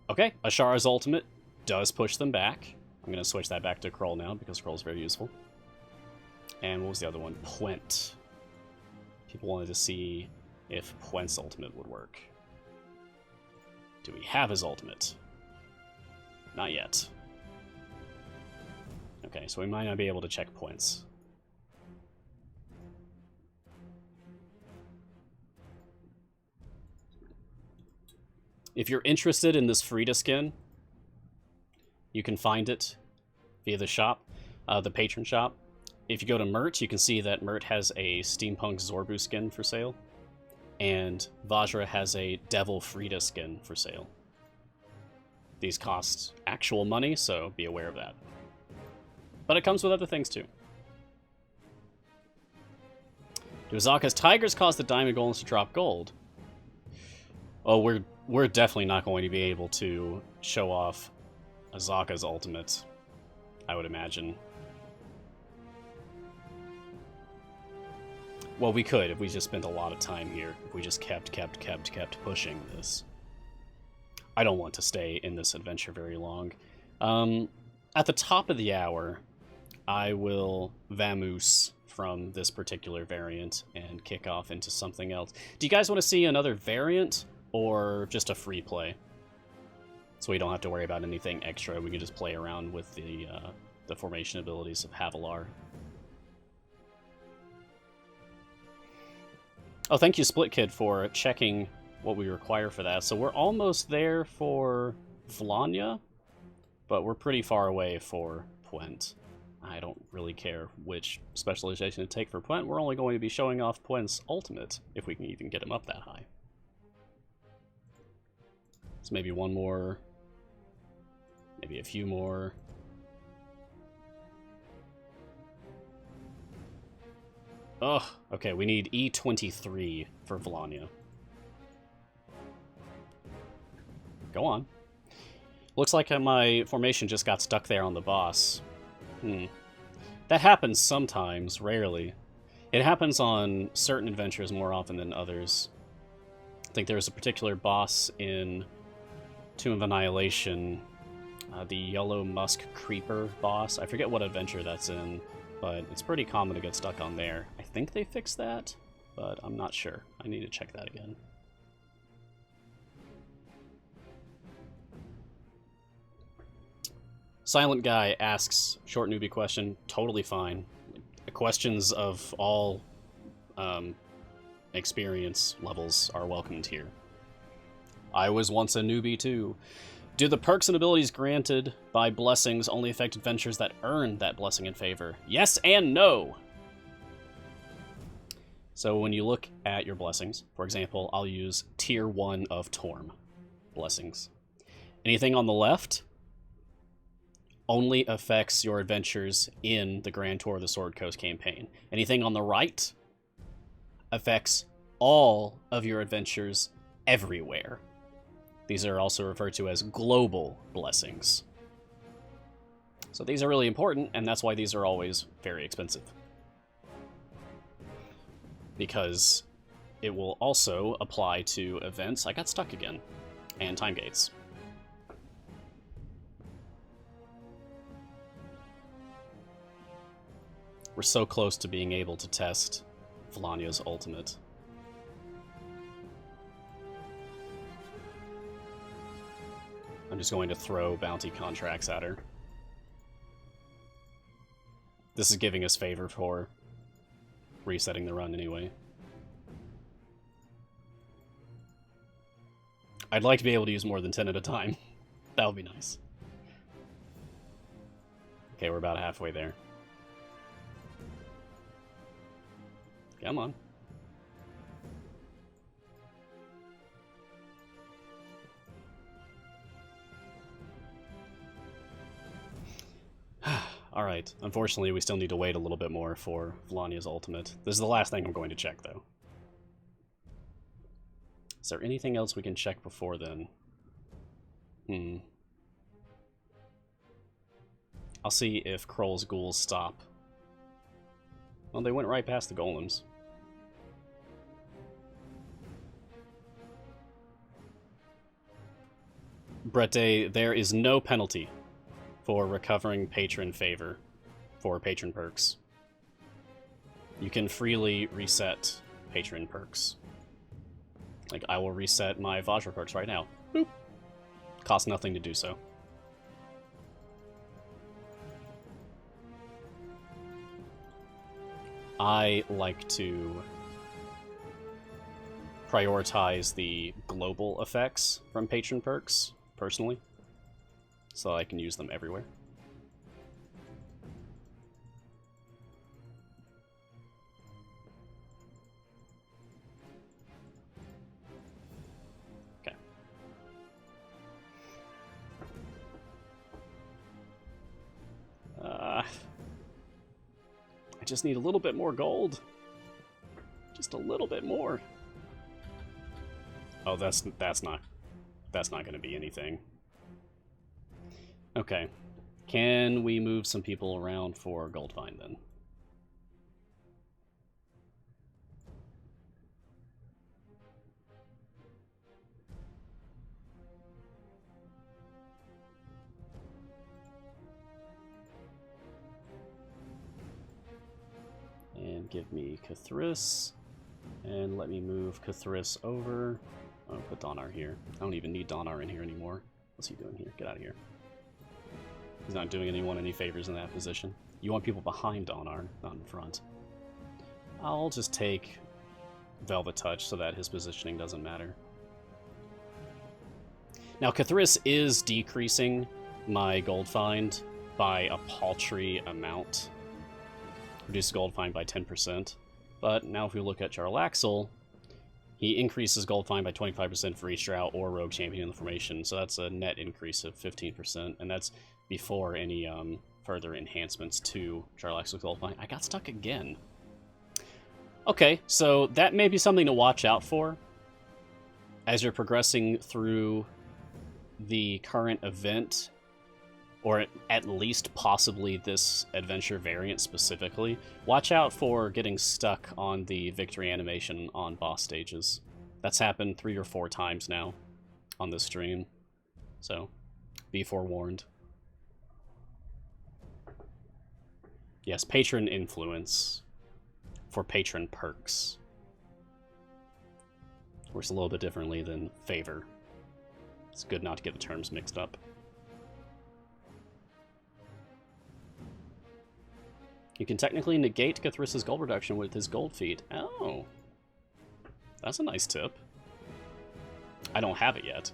Okay, Ashara's ultimate does push them back. I'm going to switch that back to Krull now, because Krull's very useful. And what was the other one? Puent. People wanted to see if Puent's ultimate would work. Do we have his ultimate? Not yet. Okay, so we might not be able to check Puent's. If you're interested in this Frida skin, you can find it via the shop, the Patron shop. If you go to Mert, you can see that Mert has a Steampunk Zorbu skin for sale, and Vajra has a Devil Frida skin for sale. These cost actual money, so be aware of that. But it comes with other things too. Do Azaka's tigers cause the diamond golems to drop gold? Oh, we're definitely not going to be able to show off Azaka's ultimate, I would imagine. Well, we could if we just spent a lot of time here. If we just kept pushing this. I don't want to stay in this adventure very long. At the top of the hour, I will vamoose from this particular variant and kick off into something else. Do you guys want to see another variant or just a free play? So we don't have to worry about anything extra. We can just play around with the formation abilities of Havilar. Oh, thank you, Split Kid, for checking what we require for that. So we're almost there for Vlania, but we're pretty far away for Puent. I don't really care which specialization to take for Puent. We're only going to be showing off Puent's ultimate, if we can even get him up that high. So maybe one more, maybe a few more. Oh, okay, we need E23 for Vlania. Go on. Looks like my formation just got stuck there on the boss. That happens sometimes, rarely. It happens on certain adventures more often than others. I think there's a particular boss in Tomb of Annihilation, the Yellow Musk Creeper boss. I forget what adventure that's in, but it's pretty common to get stuck on there. I think they fixed that, but I'm not sure. I need to check that again. Silent Guy asks, short newbie question, totally fine. Questions of all experience levels are welcomed here. I was once a newbie too. Do the perks and abilities granted by blessings only affect adventures that earn that blessing and favor? Yes and no! So when you look at your blessings, for example, I'll use Tier 1 of Torm blessings. Anything on the left only affects your adventures in the Grand Tour of the Sword Coast campaign. Anything on the right affects all of your adventures everywhere. These are also referred to as global blessings. So these are really important, and that's why these are always very expensive. Because it will also apply to events. I got stuck again. And time gates. We're so close to being able to test Vlania's ultimate. I'm just going to throw bounty contracts at her. This is giving us favor for resetting the run anyway. I'd like to be able to use more than 10 at a time. That would be nice. Okay, we're about halfway there. Come on. Alright, unfortunately we still need to wait a little bit more for Vlania's ultimate. This is the last thing I'm going to check, though. Is there anything else we can check before then? I'll see if Kroll's ghouls stop. Well, they went right past the golems. Brette, there is no penalty for recovering patron favor for patron perks. You can freely reset patron perks. Like, I will reset my Vajra perks right now. Boop. Costs nothing to do so. I like to prioritize the global effects from patron perks, personally, so I can use them everywhere. Okay. I just need a little bit more gold. Just a little bit more. Oh, that's not going to be anything. Okay. Can we move some people around for gold find then? And give me Cathris. And let me move Cathris over. I'll put Donar here. I don't even need Donar in here anymore. What's he doing here? Get out of here. He's not doing anyone any favors in that position. You want people behind Donar, not in front. I'll just take Velvet Touch so that his positioning doesn't matter. Now, Cathris is decreasing my gold find by a paltry amount. Reduce gold find by 10%. But now if we look at Jarlaxle, he increases gold find by 25% for each drought or rogue champion in the formation. So that's a net increase of 15%. And that's before any further enhancements to Jarlaxle's gold find. I got stuck again. Okay, so that may be something to watch out for as you're progressing through the current event, or at least possibly this adventure variant specifically. Watch out for getting stuck on the victory animation on boss stages. That's happened 3 or 4 times now on this stream, so be forewarned. Yes, patron influence for patron perks. Works a little bit differently than favor. It's good not to get the terms mixed up. You can technically negate Cathris's gold reduction with his gold feat. Oh. That's a nice tip. I don't have it yet.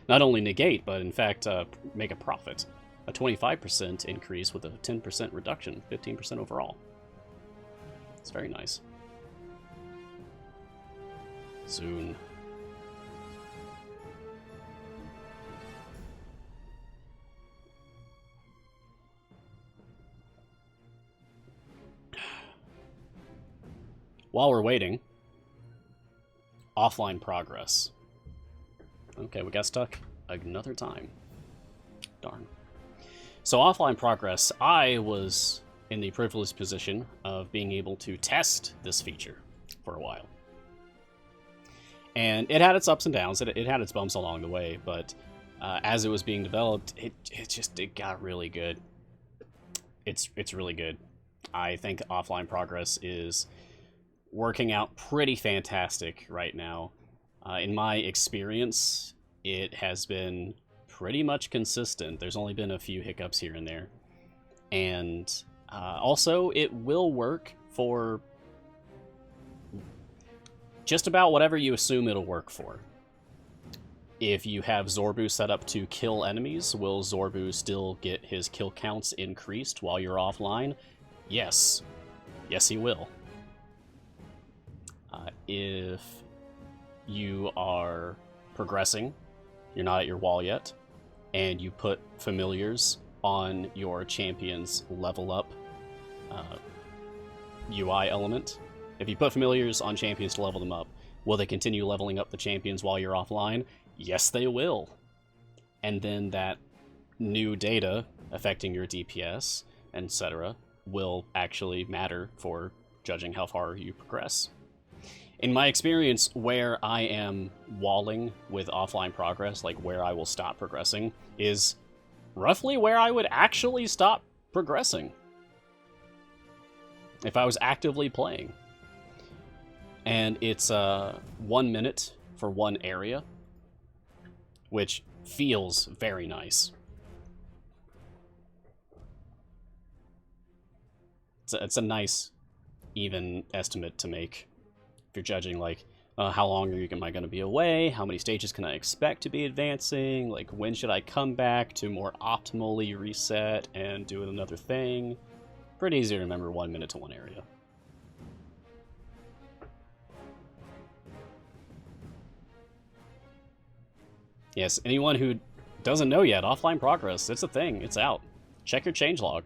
Not only negate, but in fact make a profit. A 25% increase with a 10% reduction, 15% overall. It's very nice. Soon. While we're waiting, offline progress. Okay, we got stuck another time. Darn. So offline progress, I was in the privileged position of being able to test this feature for a while. And it had its ups and downs, it had its bumps along the way, but as it was being developed, it got really good. It's really good. I think offline progress is working out pretty fantastic right now. In my experience, it has been pretty much consistent. There's only been a few hiccups here and there. And also, it will work for just about whatever you assume it'll work for. If you have Zorbu set up to kill enemies, will Zorbu still get his kill counts increased while you're offline? Yes. Yes, he will. If you are progressing, you're not at your wall yet, and you put familiars on your champion's level up UI element, if you put familiars on champions to level them up, will they continue leveling up the champions while you're offline? Yes, they will. And then that new data affecting your DPS, etc., will actually matter for judging how far you progress. In my experience, where I am walling with offline progress, like where I will stop progressing, is roughly where I would actually stop progressing if I was actively playing. And it's 1 minute for one area, which feels very nice. It's a nice, even estimate to make. If you're judging, like, how long am I going to be away? How many stages can I expect to be advancing? Like, when should I come back to more optimally reset and do another thing? Pretty easy to remember 1 minute to one area. Yes, anyone who doesn't know yet, offline progress, it's a thing, it's out. Check your changelog.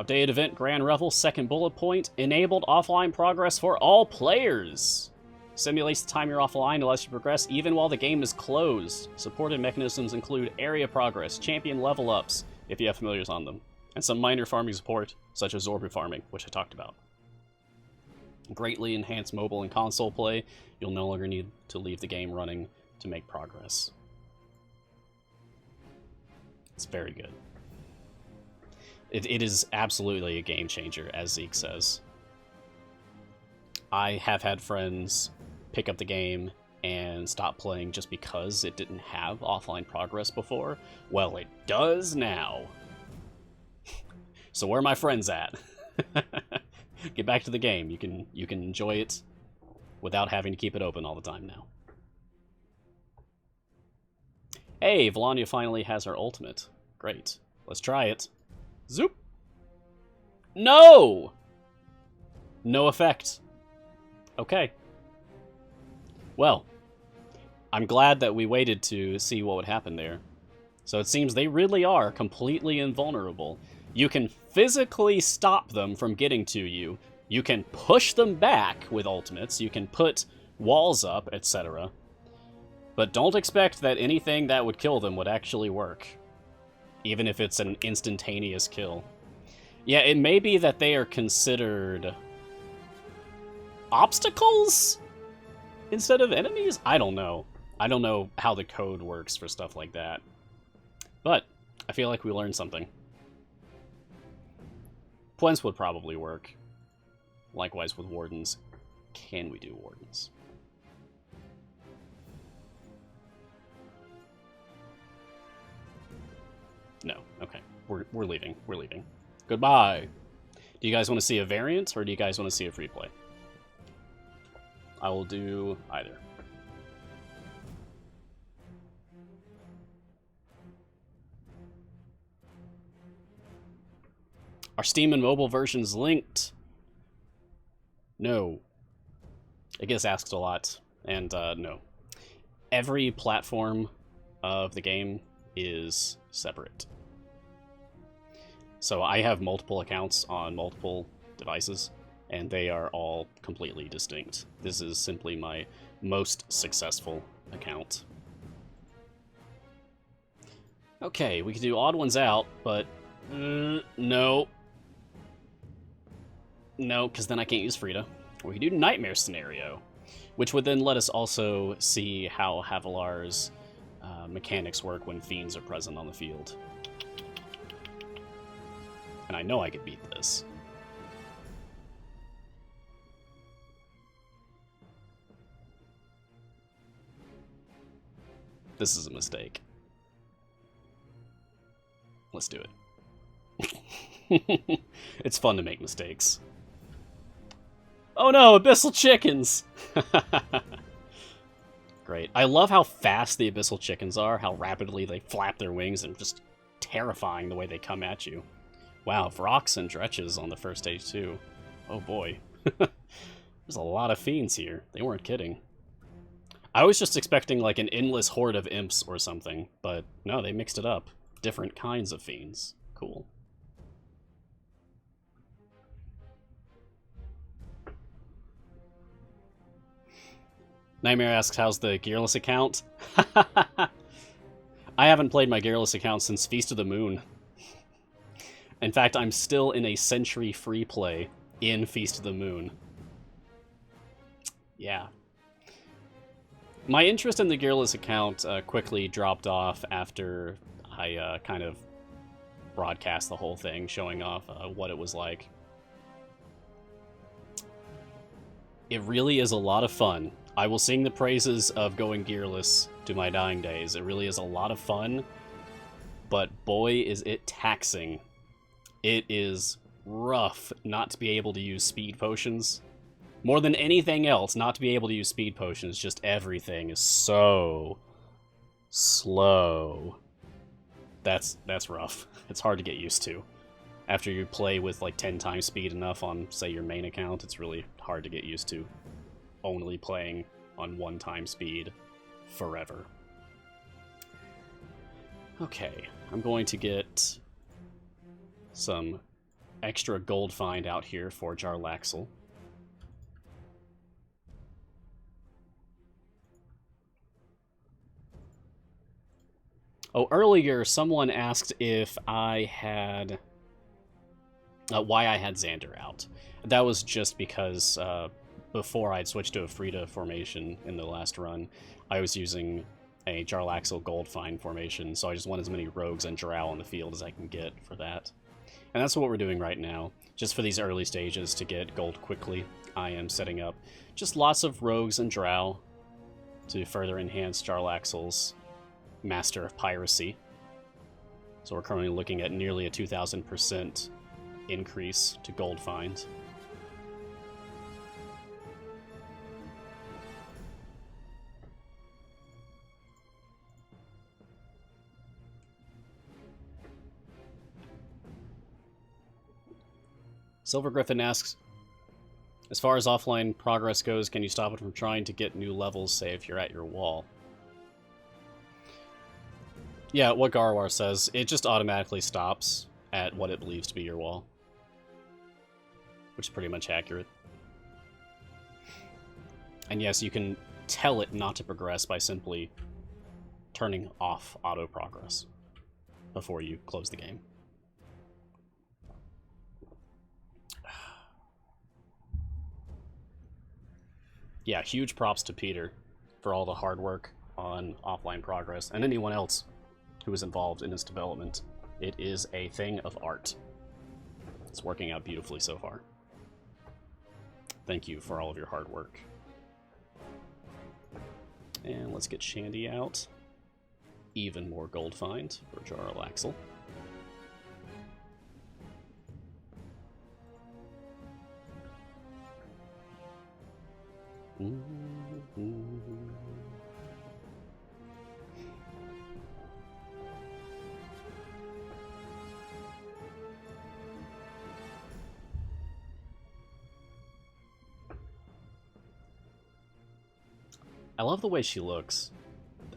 Updated event Grand Revel, second bullet point. Enabled offline progress for all players. Simulates the time you're offline, allows you to progress even while the game is closed. Supported mechanisms include area progress, champion level ups, if you have familiars on them, and some minor farming support, such as Zorbu farming, which I talked about. Greatly enhanced mobile and console play. You'll no longer need to leave the game running to make progress. It's very good. It is absolutely a game changer, as Zeke says. I have had friends pick up the game and stop playing just because it didn't have offline progress before. Well, it does now. So where are my friends at? Get back to the game. You can enjoy it without having to keep it open all the time now. Hey, Volania finally has her ultimate. Great. Let's try it. Zoop! No! No effect. Okay. Well, I'm glad that we waited to see what would happen there. So it seems they really are completely invulnerable. You can physically stop them from getting to you. You can push them back with ultimates. You can put walls up, etc. But don't expect that anything that would kill them would actually work. Even if it's an instantaneous kill. Yeah, it may be that they are considered obstacles instead of enemies? I don't know. I don't know how the code works for stuff like that. But I feel like we learned something. Plens would probably work. Likewise with wardens. Can we do wardens? No. Okay. We're leaving. We're leaving. Goodbye. Do you guys want to see a variant, or do you guys want to see a free play? I will do either. Are Steam and mobile versions linked? No. I guess asked a lot, and no. Every platform of the game is separate. So I have multiple accounts on multiple devices, and they are all completely distinct. This is simply my most successful account. Okay, we can do odd ones out, but no. No, because then I can't use Frida. We can do Nightmare Scenario, which would then let us also see how Havilar's mechanics work when fiends are present on the field. And I know I could beat this. This is a mistake. Let's do it. It's fun to make mistakes. Oh no, Abyssal Chickens! Great. I love how fast the Abyssal Chickens are, how rapidly they flap their wings, and just terrifying the way they come at you. Wow, Vrox and Dretches on the first stage too. Oh boy. There's a lot of fiends here. They weren't kidding. I was just expecting like an endless horde of imps or something, but no, they mixed it up. Different kinds of fiends. Cool. Nightmare asks, how's the Gearless account? I haven't played my Gearless account since Feast of the Moon. In fact, I'm still in a Century free play in Feast of the Moon. Yeah. My interest in the Gearless account quickly dropped off after I kind of broadcast the whole thing, showing off what it was like. It really is a lot of fun. I will sing the praises of going Gearless to my dying days. It really is a lot of fun, but boy is it taxing. It is rough not to be able to use speed potions. More than anything else, not to be able to use speed potions, just everything is so slow. That's rough. It's hard to get used to. After you play with like 10 times speed enough on, say, your main account, it's really hard to get used to only playing on 1 time speed forever. Okay, I'm going to get some extra gold find out here for Jarlaxle. Oh, earlier someone asked if I had... why I had Xander out. That was just because before I'd switched to a Frida formation in the last run, I was using a Jarlaxle gold find formation, so I just want as many rogues and Drow on the field as I can get for that. And that's what we're doing right now. Just for these early stages to get gold quickly, I am setting up just lots of rogues and Drow to further enhance Jarlaxle's Master of Piracy. So we're currently looking at nearly a 2,000% increase to gold find. Silver Griffin asks, as far as offline progress goes, can you stop it from trying to get new levels, say if you're at your wall? Yeah, what Garwar says, it just automatically stops at what it believes to be your wall. Which is pretty much accurate. And yes, you can tell it not to progress by simply turning off auto progress before you close the game. Yeah, huge props to Peter for all the hard work on offline progress, and anyone else who is involved in its development. It is a thing of art. It's working out beautifully so far. Thank you for all of your hard work. And let's get Shandy out. Even more gold find for Jarlaxle. I love the way she looks.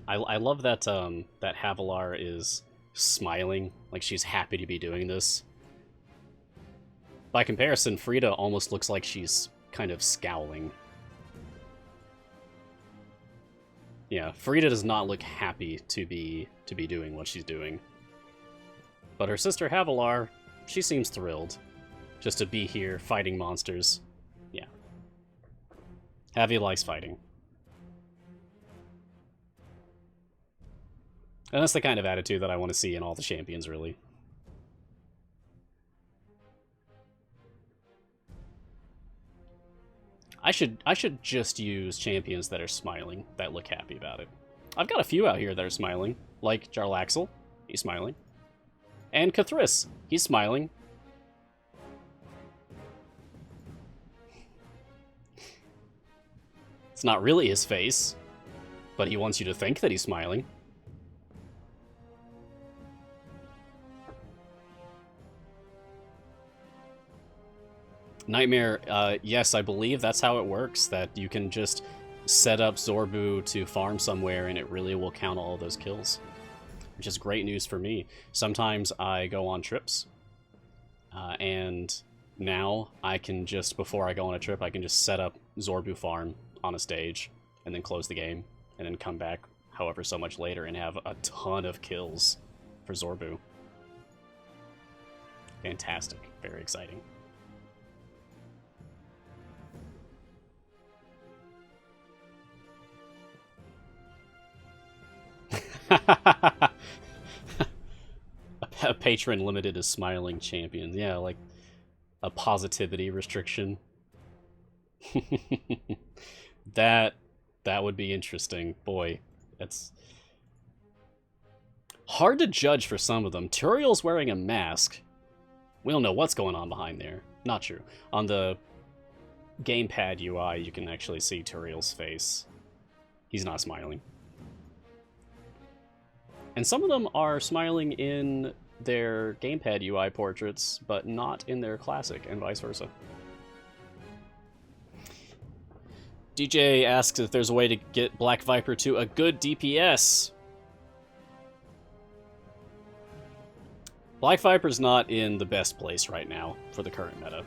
I love that that Havilar is smiling, like she's happy to be doing this. By comparison, Frida almost looks like she's kind of scowling. Yeah, Frida does not look happy to be doing what she's doing. But her sister Havilar, she seems thrilled just to be here fighting monsters. Yeah. Havi likes fighting. And that's the kind of attitude that I want to see in all the champions, really. I should just use champions that are smiling, that look happy about it. I've got a few out here that are smiling, like Jarlaxle, he's smiling. And Cathris, he's smiling. It's not really his face, but he wants you to think that he's smiling. Nightmare, yes, I believe that's how it works, that you can just set up Zorbu to farm somewhere and it really will count all those kills. Which is great news for me. Sometimes I go on trips, and now I can just, before I go on a trip, I can just set up Zorbu farm on a stage, and then close the game, and then come back however so much later and have a ton of kills for Zorbu. Fantastic. Very exciting. A patron limited to smiling champions. Yeah, like a positivity restriction. That would be interesting. Boy, it's hard to judge for some of them. Turiel's wearing a mask. We don't know what's going on behind there. Not true. On the gamepad UI, you can actually see Turiel's face. He's not smiling. And some of them are smiling in their gamepad UI portraits, but not in their classic, and vice versa. DJ asks if there's a way to get Black Viper to a good DPS. Black Viper's not in the best place right now for the current meta.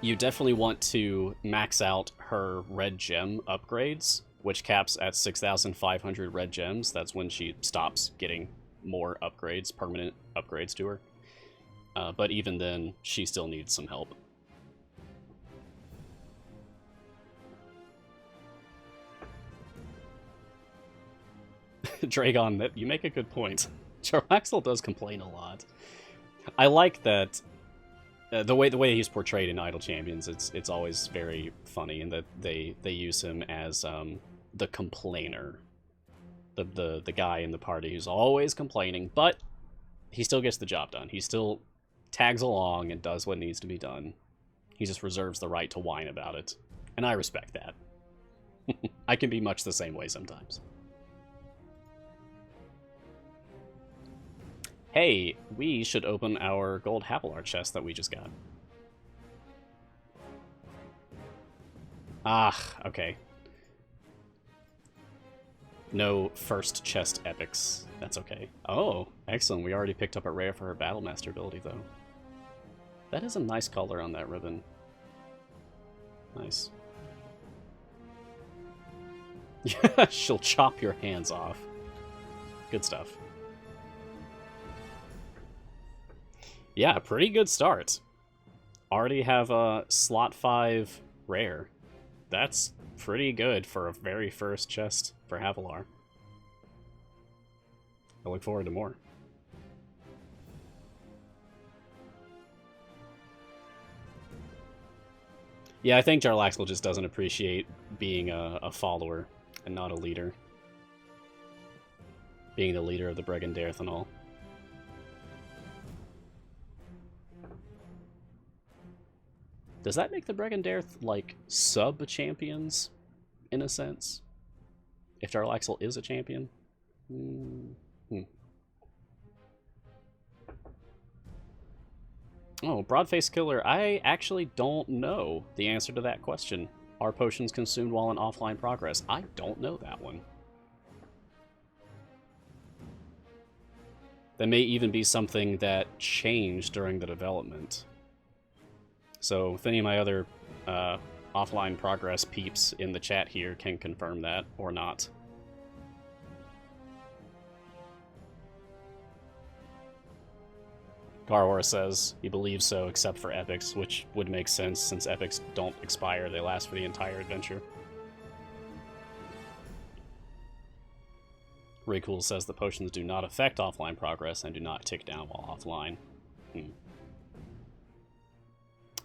You definitely want to max out her red gem upgrades, which caps at 6,500 red gems. That's when she stops getting more upgrades, permanent upgrades to her. But even then, she still needs some help. Dragon, you make a good point. Jarlaxle does complain a lot. I like that the way he's portrayed in Idle Champions. It's always very funny, in that they use him as the complainer, the guy in the party who's always complaining, but he still gets the job done. He still tags along and does what needs to be done. He just reserves the right to whine about it, and I respect that. I can be much the same way sometimes. Hey, we should open our gold Havilar chest that we just got. Ah, okay. No first chest epics. That's okay. Oh, excellent. We already picked up a rare for her Battlemaster ability, though. That is a nice color on that ribbon. Nice. She'll chop your hands off. Good stuff. Yeah, pretty good start. Already have a slot 5 rare. That's pretty good for a very first chest for Havilar. I look forward to more. Yeah, I think Jarlaxle just doesn't appreciate being a follower and not a leader. Being the leader of the Brigandarth and all. Does that make the Brigandarth, like, sub-champions, in a sense? If Jarlaxle is a champion? Oh, Broadface Killer, I actually don't know the answer to that question. Are potions consumed while in offline progress? I don't know that one. That may even be something that changed during the development. So if any of my other offline progress peeps in the chat here can confirm that or not. Garwar says he believes so, except for epics, which would make sense since epics don't expire, they last for the entire adventure. Raycool says the potions do not affect offline progress and do not tick down while offline.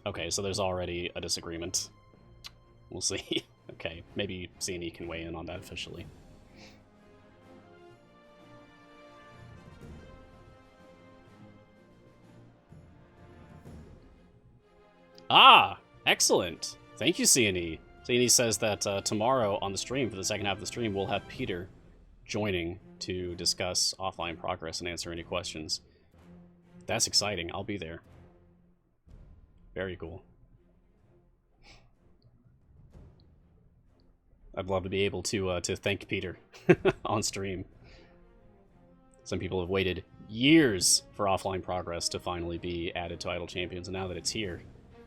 Okay, so there's already a disagreement. We'll see. Okay, maybe C&E can weigh in on that officially. Ah, excellent. Thank you, C&E. C&E says that tomorrow on the stream, for the second half of the stream, we'll have Peter joining to discuss offline progress and answer any questions. That's exciting. I'll be there. Very cool. I'd love to be able to thank Peter on stream. Some people have waited years for offline progress to finally be added to Idle Champions, and now that it's here,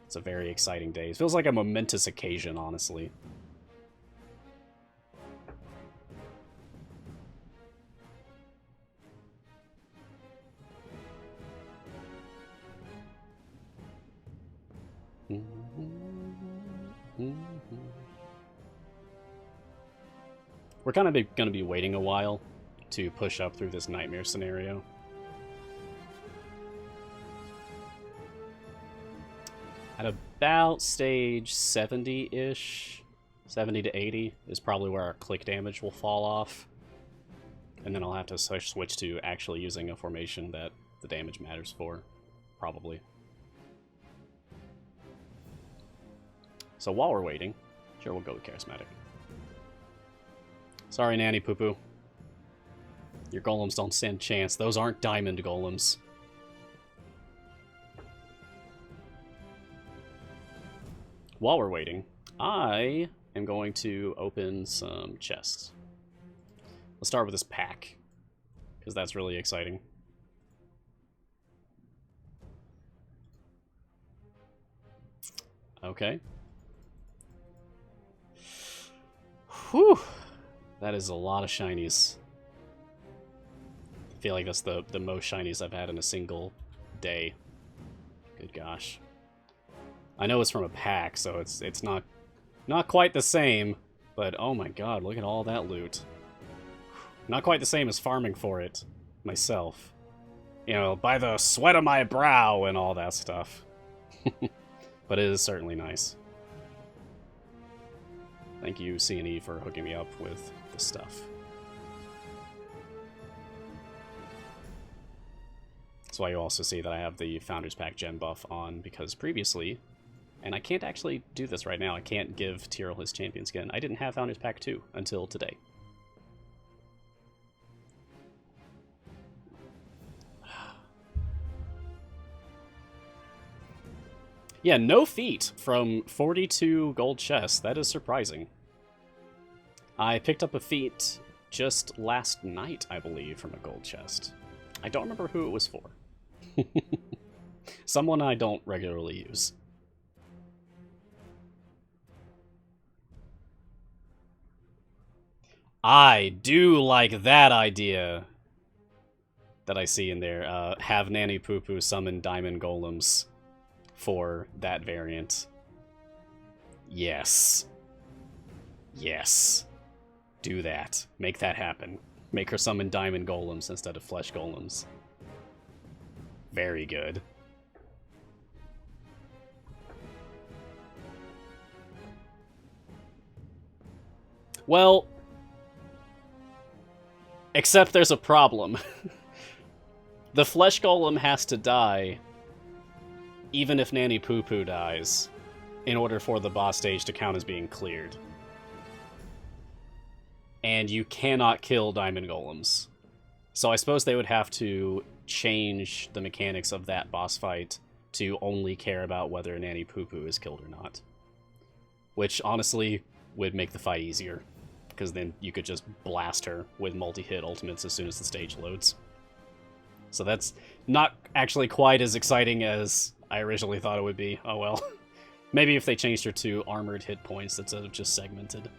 it's a very exciting day. It feels like a momentous occasion, honestly. We're kind of going to be waiting a while to push up through this nightmare scenario. At about stage 70-ish, 70 to 80 is probably where our click damage will fall off. And then I'll have to switch to actually using a formation that the damage matters for, probably. So while we're waiting, sure, we'll go with Charismatic. Sorry, Nanny Poo Poo. Your golems don't stand a chance. Those aren't diamond golems. While we're waiting, I am going to open some chests. Let's start with this pack, because that's really exciting. Okay. Whew. That is a lot of shinies. I feel like that's the most shinies I've had in a single day. Good gosh. I know it's from a pack, so it's not quite the same, but oh my god, look at all that loot. Not quite the same as farming for it myself. You know, by the sweat of my brow and all that stuff. But it is certainly nice. Thank you, C&E, for hooking me up with the stuff. That's why you also see that I have the Founders Pack Gen buff on, because previously, and I can't actually do this right now, I can't give Tyrell his champion skin. I didn't have Founders Pack 2 until today. Yeah, no feat from 42 gold chests. That is surprising. I picked up a feat just last night, I believe, from a gold chest. I don't remember who it was for. Someone I don't regularly use. I do like that idea that I see in there. Have Nanny Poo Poo summon diamond golems for that variant. Yes. Yes. Do that. Make that happen. Make her summon diamond golems instead of flesh golems. Very good. Well, except there's a problem. The flesh golem has to die even if Nanny Poo Poo dies, in order for the boss stage to count as being cleared. And you cannot kill diamond golems. So I suppose they would have to change the mechanics of that boss fight to only care about whether Nanny Poo Poo is killed or not. Which, honestly, would make the fight easier, because then you could just blast her with multi-hit ultimates as soon as the stage loads. So that's not actually quite as exciting as I originally thought it would be. Oh well. Maybe if they changed her to armored hit points instead of just segmented.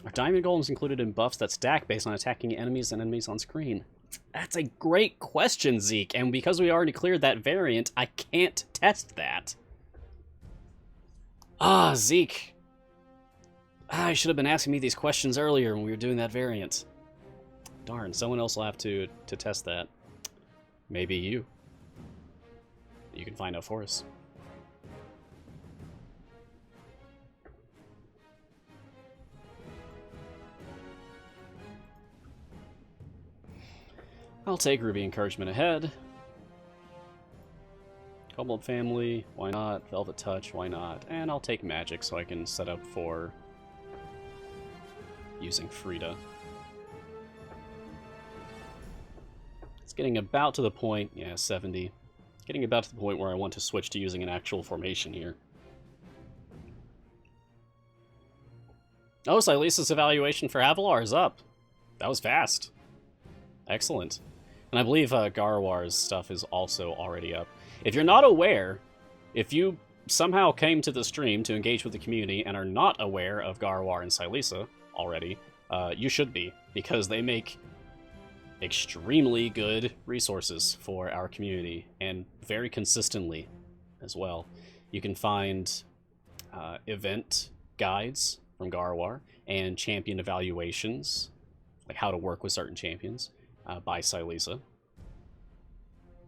Are diamond golems included in buffs that stack based on attacking enemies and enemies on screen? That's a great question, Zeke, and because we already cleared that variant, I can't test that. Ah, Zeke. I should have been asking me these questions earlier when we were doing that variant. Darn, someone else will have to test that. Maybe you. You can find out for us. I'll take Ruby Encouragement ahead. Cobbleb Family, why not? Velvet Touch, why not? And I'll take Magic so I can set up for using Frida. It's getting about to the point, yeah, 70. Getting about to the point where I want to switch to using an actual formation here. Oh, Silesa's evaluation for Avalar is up. That was fast. Excellent. And I believe Garwar's stuff is also already up. If you're not aware, if you somehow came to the stream to engage with the community and are not aware of Garwar and Silesa already, you should be, because they make extremely good resources for our community, and very consistently as well. You can find event guides from Garwar and champion evaluations, like how to work with certain champions, by Silesa.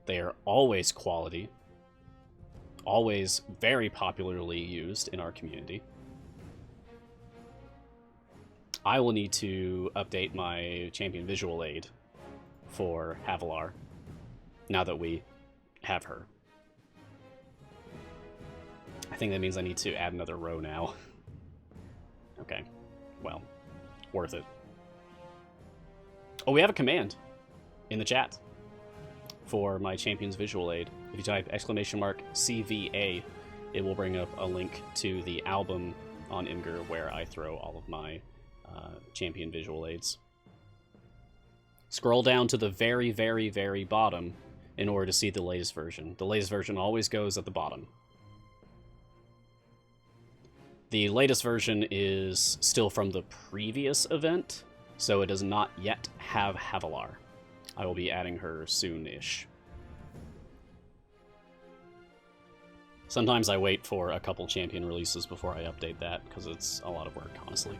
They are always quality, always very popularly used in our community. I will need to update my champion visual aid for Avalar, now that we have her. I think that means I need to add another row now. Okay, well, worth it. Oh, we have a command in the chat for my champion's visual aid. If you type !CVA, it will bring up a link to the album on Imgur where I throw all of my champion visual aids. Scroll down to the very, very, very bottom in order to see the latest version. The latest version always goes at the bottom. The latest version is still from the previous event, so it does not yet have Havilar. I will be adding her soon-ish. Sometimes I wait for a couple champion releases before I update that, because it's a lot of work, honestly.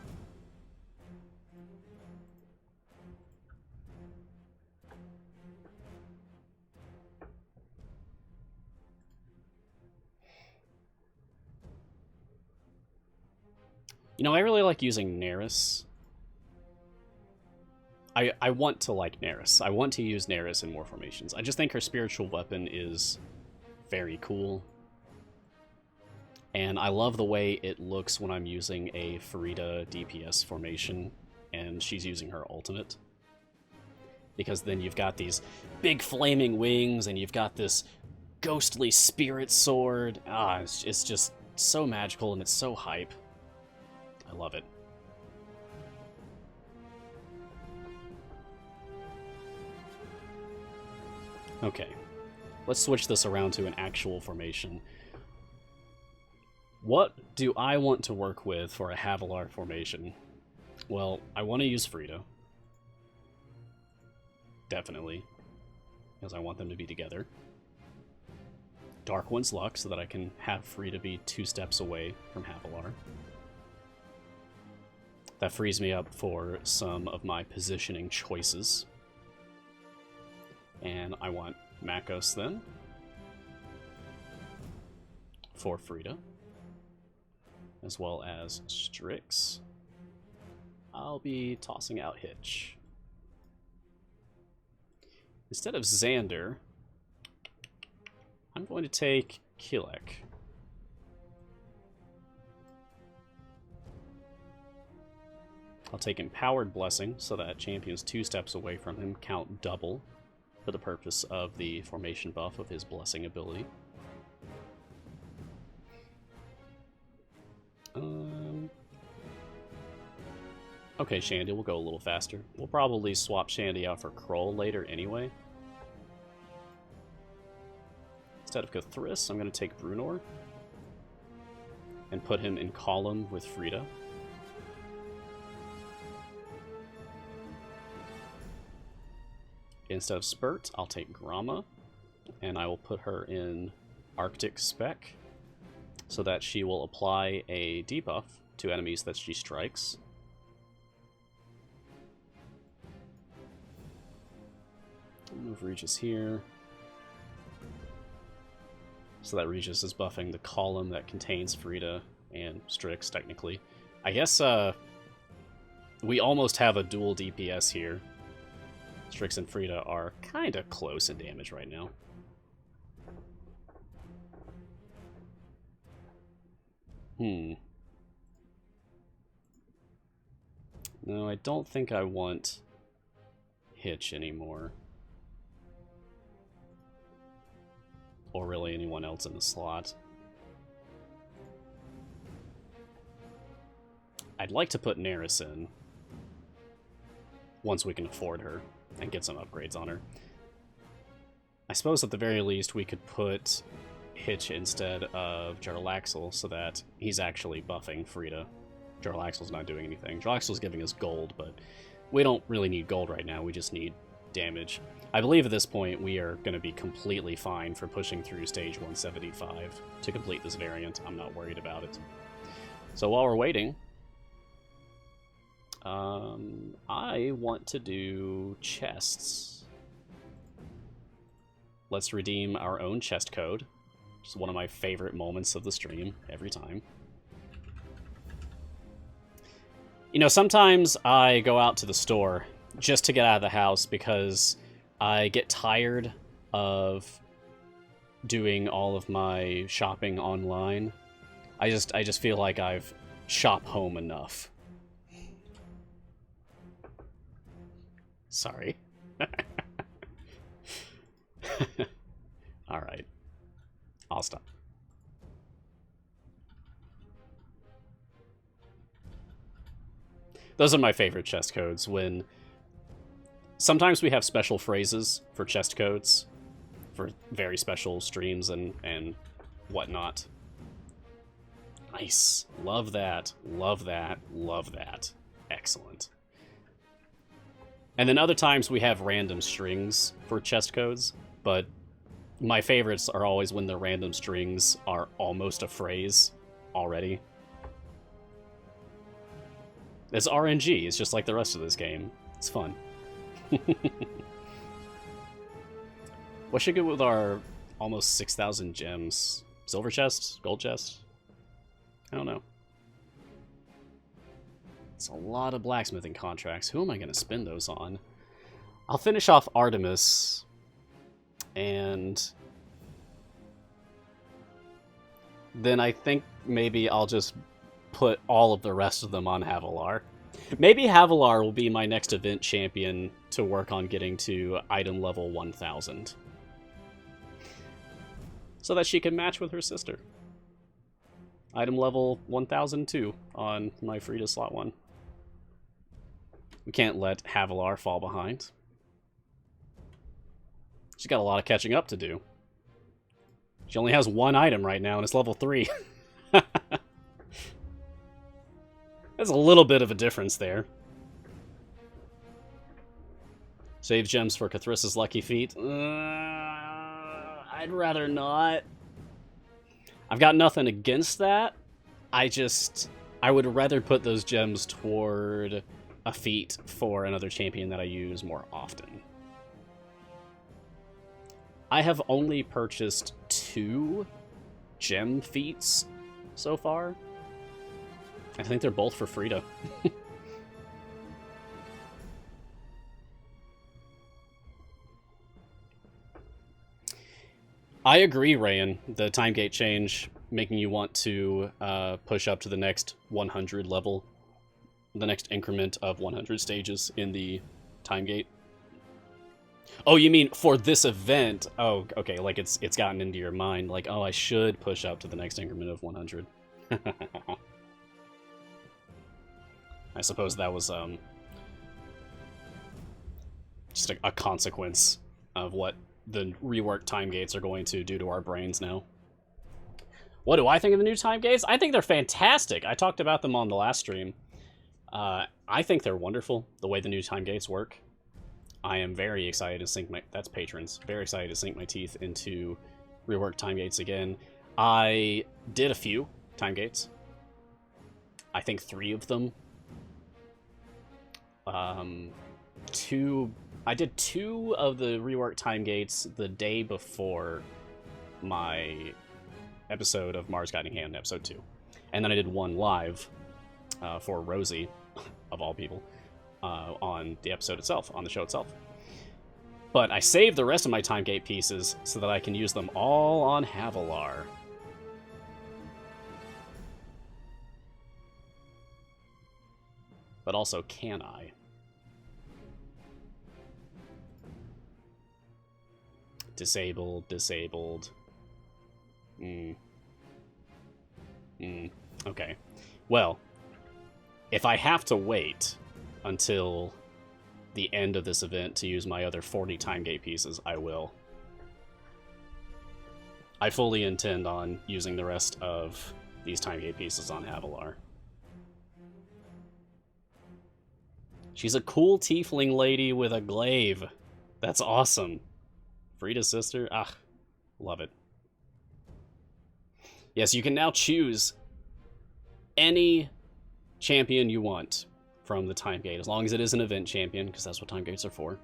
You know, I really like using Neris. I want to like Neris. I want to use Neris in more formations. I just think her spiritual weapon is very cool. And I love the way it looks when I'm using a Farida DPS formation and she's using her ultimate. Because then you've got these big flaming wings and you've got this ghostly spirit sword. It's just so magical and it's so hype. I love it. Okay, let's switch this around to an actual formation. What do I want to work with for a Havilar formation? Well, I want to use Frida. Definitely. Because I want them to be together. Dark One's Luck, so that I can have Frida be 2 steps away from Havilar. That frees me up for some of my positioning choices. And I want Makos then. For Frida. As well as Strix. I'll be tossing out Hitch. Instead of Xander, I'm going to take Kilek. I'll take Empowered Blessing, so that champions 2 steps away from him count double for the purpose of the formation buff of his Blessing ability. Okay, Shandy, we'll go a little faster. We'll probably swap Shandy out for Kroll later anyway. Instead of Cthulhu, I'm going to take Brunor and put him in column with Frida. Instead of Spurt, I'll take Grama, and I will put her in Arctic Spec, so that she will apply a debuff to enemies that she strikes. Move Regis here. So that Regis is buffing the column that contains Frida and Strix, technically. I guess we almost have a dual DPS here. Strix and Frida are kind of close in damage right now. No, I don't think I want Hitch anymore. Or really anyone else in the slot. I'd like to put Neris in. Once we can afford her and get some upgrades on her. I suppose at the very least we could put Hitch instead of Jarlaxle so that he's actually buffing Frida. Jarlaxle's not doing anything. Jarlaxle's giving us gold, but we don't really need gold right now, we just need damage. I believe at this point we are going to be completely fine for pushing through stage 175 to complete this variant. I'm not worried about it. So while we're waiting, I want to do chests. Let's redeem our own chest code. It's one of my favorite moments of the stream every time. You know, sometimes I go out to the store just to get out of the house because I get tired of doing all of my shopping online. I just feel like I've shop home enough. Sorry. Alright. I'll stop. Those are my favorite chest codes. When sometimes we have special phrases for chest codes for very special streams and whatnot. Nice. Love that. Love that. Love that. Excellent. And then other times we have random strings for chest codes, but my favorites are always when the random strings are almost a phrase already. It's RNG. It's just like the rest of this game. It's fun. What should go with our almost 6,000 gems? Silver chest? Gold chest? I don't know. It's a lot of blacksmithing contracts. Who am I going to spend those on? I'll finish off Artemis. And then I think maybe I'll just put all of the rest of them on Havilar. Maybe Havilar will be my next event champion to work on getting to item level 1000. So that she can match with her sister. Item level 1002 on my Frida slot 1. We can't let Havilar fall behind. She's got a lot of catching up to do. She only has one item right now, and it's level 3. There's a little bit of a difference there. Save gems for Cathrissa's Lucky Feet. I'd rather not. I've got nothing against that. I would rather put those gems toward a feat for another champion that I use more often. I have only purchased 2 gem feats so far. I think they're both for Frida. I agree, Rayan. The time gate change making you want to push up to the next 100 level, the next increment of 100 stages in the time gate. Oh, you mean for this event? Oh, okay. Like it's gotten into your mind. Like, oh, I should push up to the next increment of 100. I suppose that was just a consequence of what the reworked time gates are going to do to our brains now. What do I think of the new time gates? I think they're fantastic. I talked about them on the last stream. I think they're wonderful, the way the new time gates work. I am very excited to sink my... That's patrons. Very excited to sink my teeth into reworked time gates again. I did a few time gates. I think 3 of them. I did 2 of the reworked time gates the day before my episode of Mars Guiding Hand, episode 2. And then I did 1 live for Rosie, of all people, on the episode itself, on the show itself. But I saved the rest of my time gate pieces so that I can use them all on Havilar. But also, can I? Disabled, disabled. Okay. Well, if I have to wait until the end of this event to use my other 40 time gate pieces, I will. I fully intend on using the rest of these time gate pieces on Havilar. She's a cool tiefling lady with a glaive. That's awesome. Frida's sister? Ah, love it. Yes, you can now choose any champion you want from the time gate, as long as it is an event champion, because that's what time gates are for.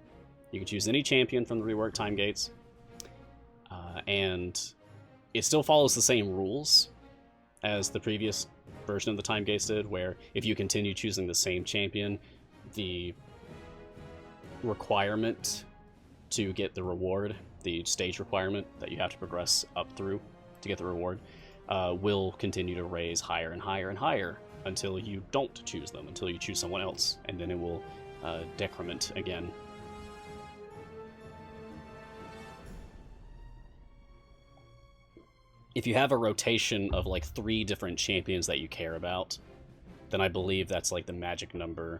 You can choose any champion from the reworked time gates, and it still follows the same rules as the previous version of the time gates did, where if you continue choosing the same champion, the requirement to get the reward, the stage requirement that you have to progress up through to get the reward, will continue to raise higher and higher and higher until you don't choose them, until you choose someone else, and then it will decrement again. If you have a rotation of like 3 different champions that you care about, then I believe that's like the magic number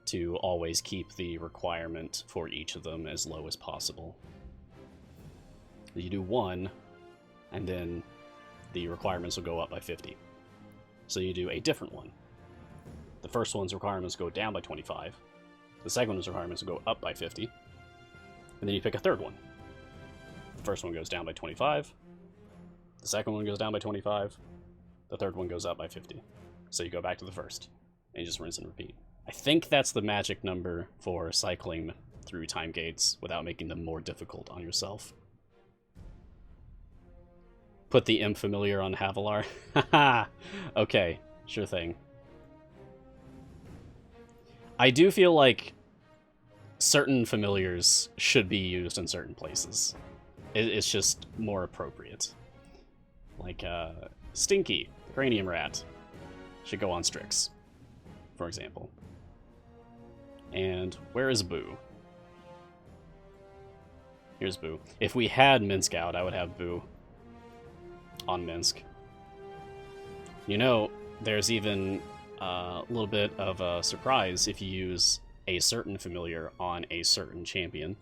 to always keep the requirement for each of them as low as possible. You do 1, and then the requirements will go up by 50. So you do a different one. The first one's requirements go down by 25. The second one's requirements will go up by 50. And then you pick a third one. The first one goes down by 25. The second one goes down by 25. The third one goes up by 50. So you go back to the first, and you just rinse and repeat. I think that's the magic number for cycling through time gates without making them more difficult on yourself. Put the imp familiar on Havilar. Haha. Okay, sure thing. I do feel like certain familiars should be used in certain places. It's just more appropriate. Like, Stinky, the cranium rat, should go on Strix, for example. And where is Boo? Here's Boo. If we had Minsk out, I would have Boo on Minsk. You know, there's even a little bit of a surprise if you use a certain familiar on a certain champion.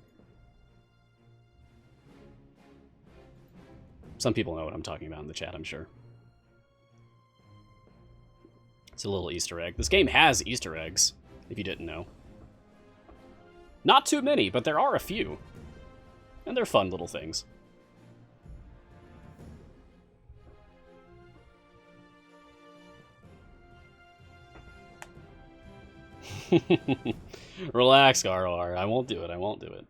Some people know what I'm talking about in the chat, I'm sure. It's a little Easter egg. This game has Easter eggs, if you didn't know. Not too many, but there are a few. And they're fun little things. Relax, RR. I won't do it. I won't do it.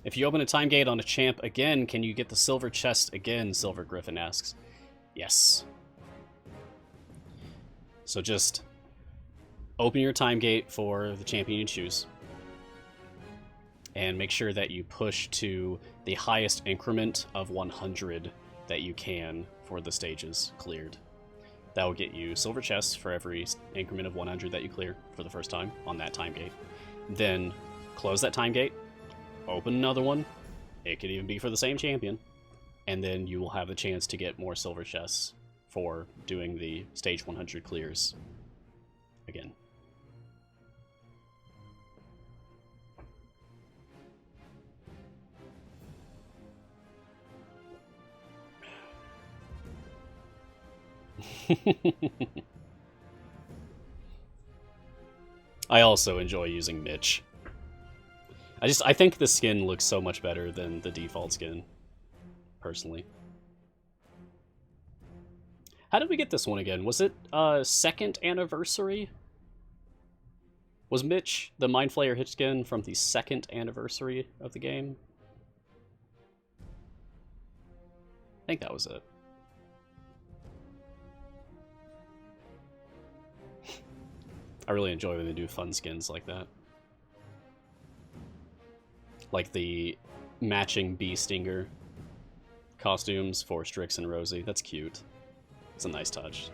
If you open a time gate on a champ again, can you get the silver chest again? Silver Griffin asks. Yes. So just open your time gate for the champion you choose. And make sure that you push to the highest increment of 100 that you can for the stages cleared. That will get you silver chests for every increment of 100 that you clear for the first time on that time gate. Then close that time gate. Open another one. It could even be for the same champion. And then you will have the chance to get more silver chests for doing the stage 100 clears again. I also enjoy using Mitch. I think the skin looks so much better than the default skin, personally. How did we get this one again? Was it second anniversary? Was Mitch the Mind Flayer Hitch skin from the second anniversary of the game? I think that was it. I really enjoy when they do fun skins like that. Like the matching bee stinger costumes for Strix and Rosie. That's cute. It's a nice touch.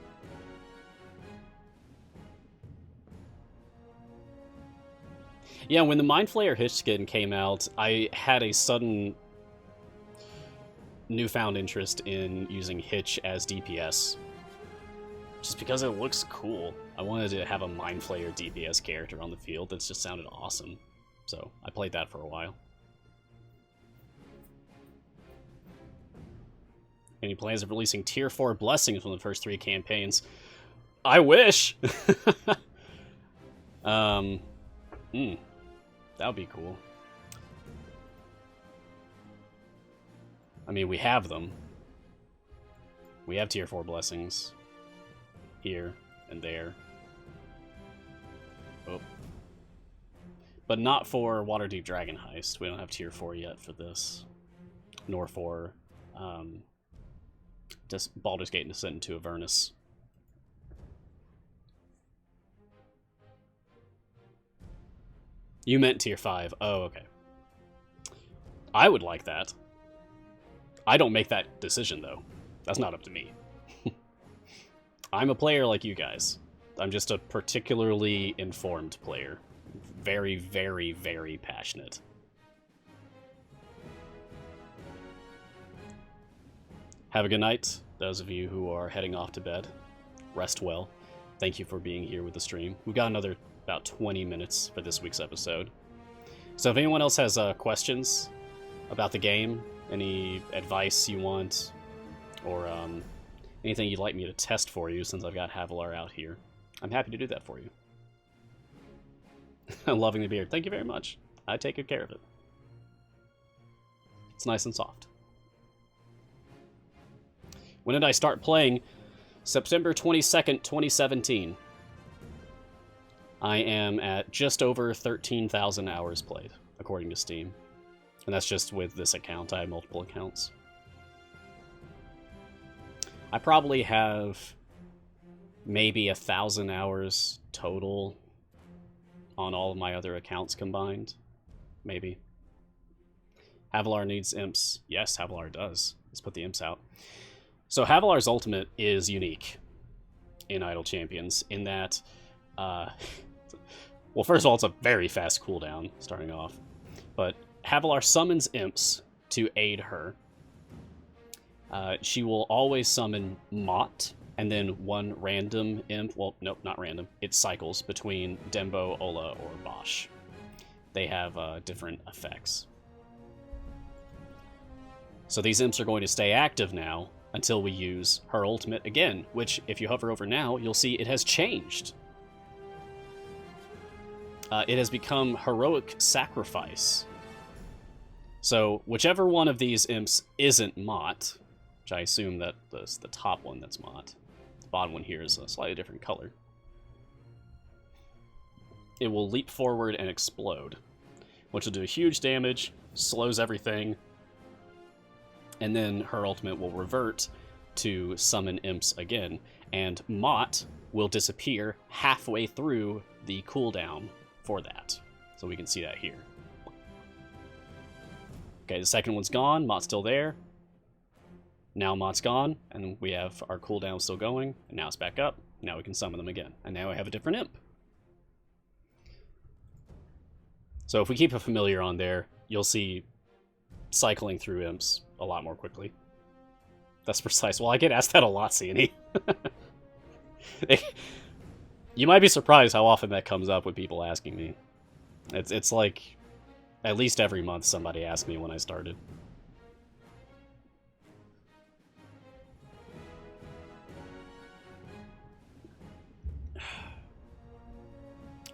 Yeah, when the Mind Flayer Hitch skin came out, I had a sudden newfound interest in using Hitch as DPS. Just because it looks cool. I wanted to have a Mind Flayer DPS character on the field that just sounded awesome. So I played that for a while. Any plans of releasing Tier 4 blessings from the first 3 campaigns? I wish! That would be cool. I mean, we have them. We have Tier 4 blessings. Here and there. Oh. But not for Waterdeep Dragon Heist. We don't have Tier 4 yet for this. Nor for, Baldur's Gate Descent into Avernus. You meant Tier 5. Oh, okay. I would like that. I don't make that decision, though. That's not up to me. I'm a player like you guys. I'm just a particularly informed player. Very, very, very passionate. Have a good night, those of you who are heading off to bed. Rest well. Thank you for being here with the stream. We've got another about 20 minutes for this week's episode. So if anyone else has questions about the game, any advice you want, or anything you'd like me to test for you since I've got Havilar out here, I'm happy to do that for you. I'm loving the beard. Thank you very much. I take good care of it. It's nice and soft. When did I start playing? September 22nd, 2017. I am at just over 13,000 hours played, according to Steam. And that's just with this account. I have multiple accounts. I probably have maybe 1,000 hours total on all of my other accounts combined. Maybe. Havilar needs imps. Yes, Havilar does. Let's put the imps out. So Havilar's ultimate is unique in Idle Champions in that, well, first of all, it's a very fast cooldown starting off, but Havilar summons imps to aid her. She will always summon Mott, and then one random imp. Well, nope, not random. It cycles between Dembo, Ola, or Bosch. They have different effects. So these imps are going to stay active now until we use her ultimate again, which, if you hover over now, you'll see it has changed. It has become Heroic Sacrifice. So whichever one of these imps isn't Mott, which I assume that the top one that's Mott, the bottom one here is a slightly different color, it will leap forward and explode, which will do huge damage, slows everything, and then her ultimate will revert to summon imps again, and Mott will disappear halfway through the cooldown for that. So we can see that here. Okay, the second one's gone, Mott's still there. Now Mott's gone, and we have our cooldown still going, and now it's back up. Now we can summon them again, and now I have a different imp. So if we keep a familiar on there, you'll see cycling through imps a lot more quickly. That's precise. Well, I get asked that a lot, C&E. You might be surprised how often that comes up with people asking me. It's like at least every month somebody asks me when I started.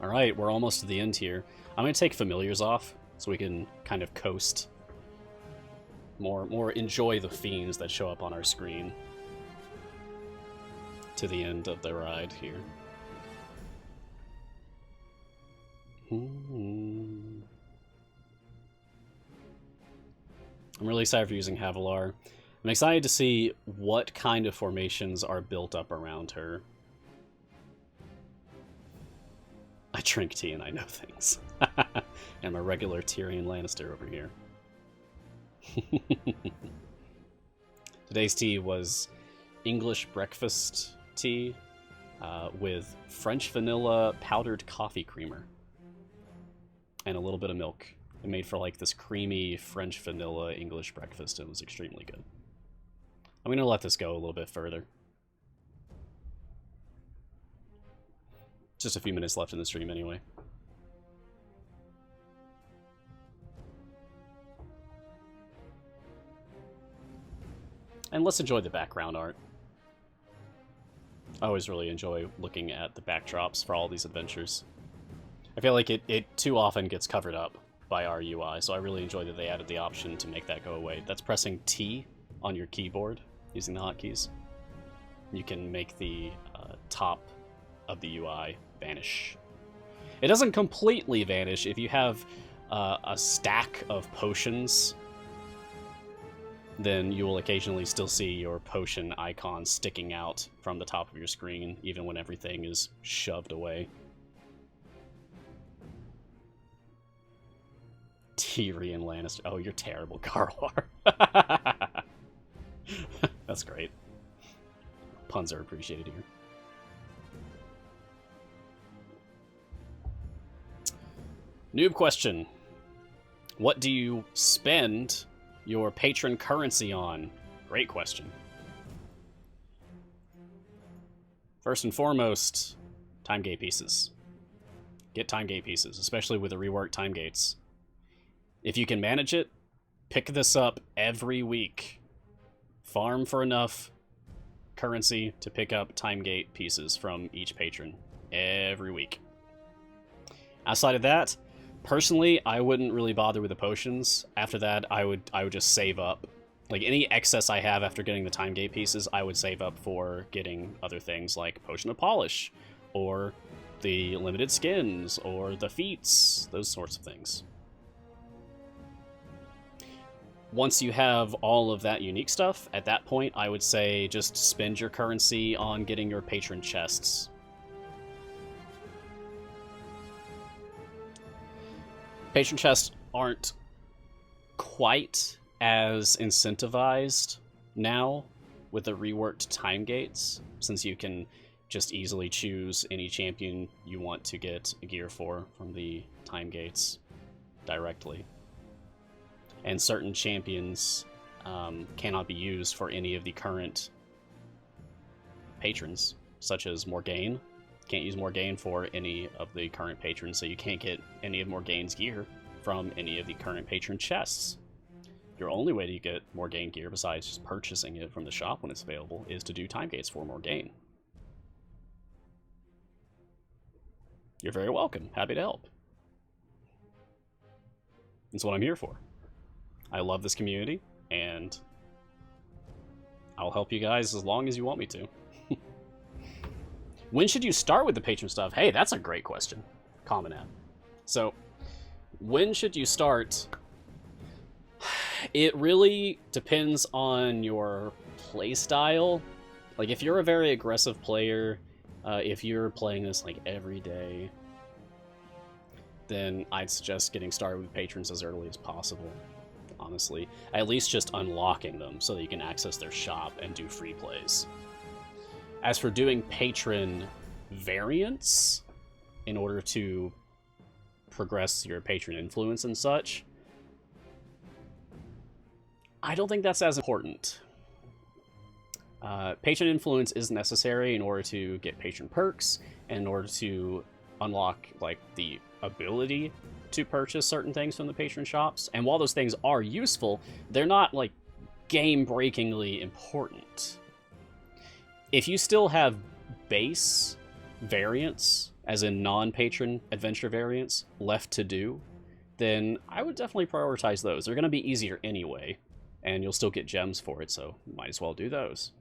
Alright, we're almost to the end here. I'm going to take familiars off so we can kind of coast. More enjoy the fiends that show up on our screen to the end of the ride here. I'm really excited for using Havilar. I'm excited to see what kind of formations are built up around her. I drink tea and I know things. I'm a regular Tyrion Lannister over here. Today's tea was English breakfast tea with French vanilla powdered coffee creamer and a little bit of milk. It made for like this creamy French vanilla English breakfast. It was extremely good. I'm gonna let this go a little bit further. Just a few minutes left in the stream anyway. And let's enjoy the background art. I always really enjoy looking at the backdrops for all these adventures. I feel like it too often gets covered up by our UI, so I really enjoy that they added the option to make that go away. That's pressing T on your keyboard using the hotkeys. You can make the top of the UI vanish. It doesn't completely vanish if you have a stack of potions. Then you will occasionally still see your potion icon sticking out from the top of your screen, even when everything is shoved away. Tyrion Lannister. Oh, you're terrible, Garwar. That's great. Puns are appreciated here. Noob question. What do you spend your patron currency on? Great question. First and foremost, time gate pieces. Get time gate pieces, especially with the reworked time gates. If you can manage it, pick this up every week. Farm for enough currency to pick up time gate pieces from each patron every week. Outside of that, personally, I wouldn't really bother with the potions. After that, I would just save up. Like, any excess I have after getting the time gate pieces, I would save up for getting other things like Potion of Polish, or the limited skins, or the feats, those sorts of things. Once you have all of that unique stuff, at that point, I would say just spend your currency on getting your patron chests. Patron chests aren't quite as incentivized now with the reworked time gates, since you can just easily choose any champion you want to get gear for from the time gates directly. And certain champions cannot be used for any of the current patrons, such as Morgane. Can't use Morgane for any of the current patrons, so you can't get any of Morgane's gear from any of the current patron chests. Your only way to get Morgane gear, besides just purchasing it from the shop when it's available, is to do time gates for Morgane. You're very welcome. Happy to help. That's what I'm here for. I love this community, and I'll help you guys as long as you want me to. When should you start with the patron stuff? Hey, that's a great question. Common app. So, when should you start? It really depends on your playstyle. Like, if you're a very aggressive player, if you're playing this like every day, then I'd suggest getting started with patrons as early as possible. Honestly, at least just unlocking them so that you can access their shop and do free plays. As for doing patron variants in order to progress your patron influence and such, I don't think that's as important. Patron influence is necessary in order to get patron perks and in order to unlock like the ability to purchase certain things from the patron shops. And while those things are useful, they're not like game-breakingly important. If you still have base variants, as in non-patron adventure variants, left to do, then I would definitely prioritize those. They're going to be easier anyway, and you'll still get gems for it, so might as well do those.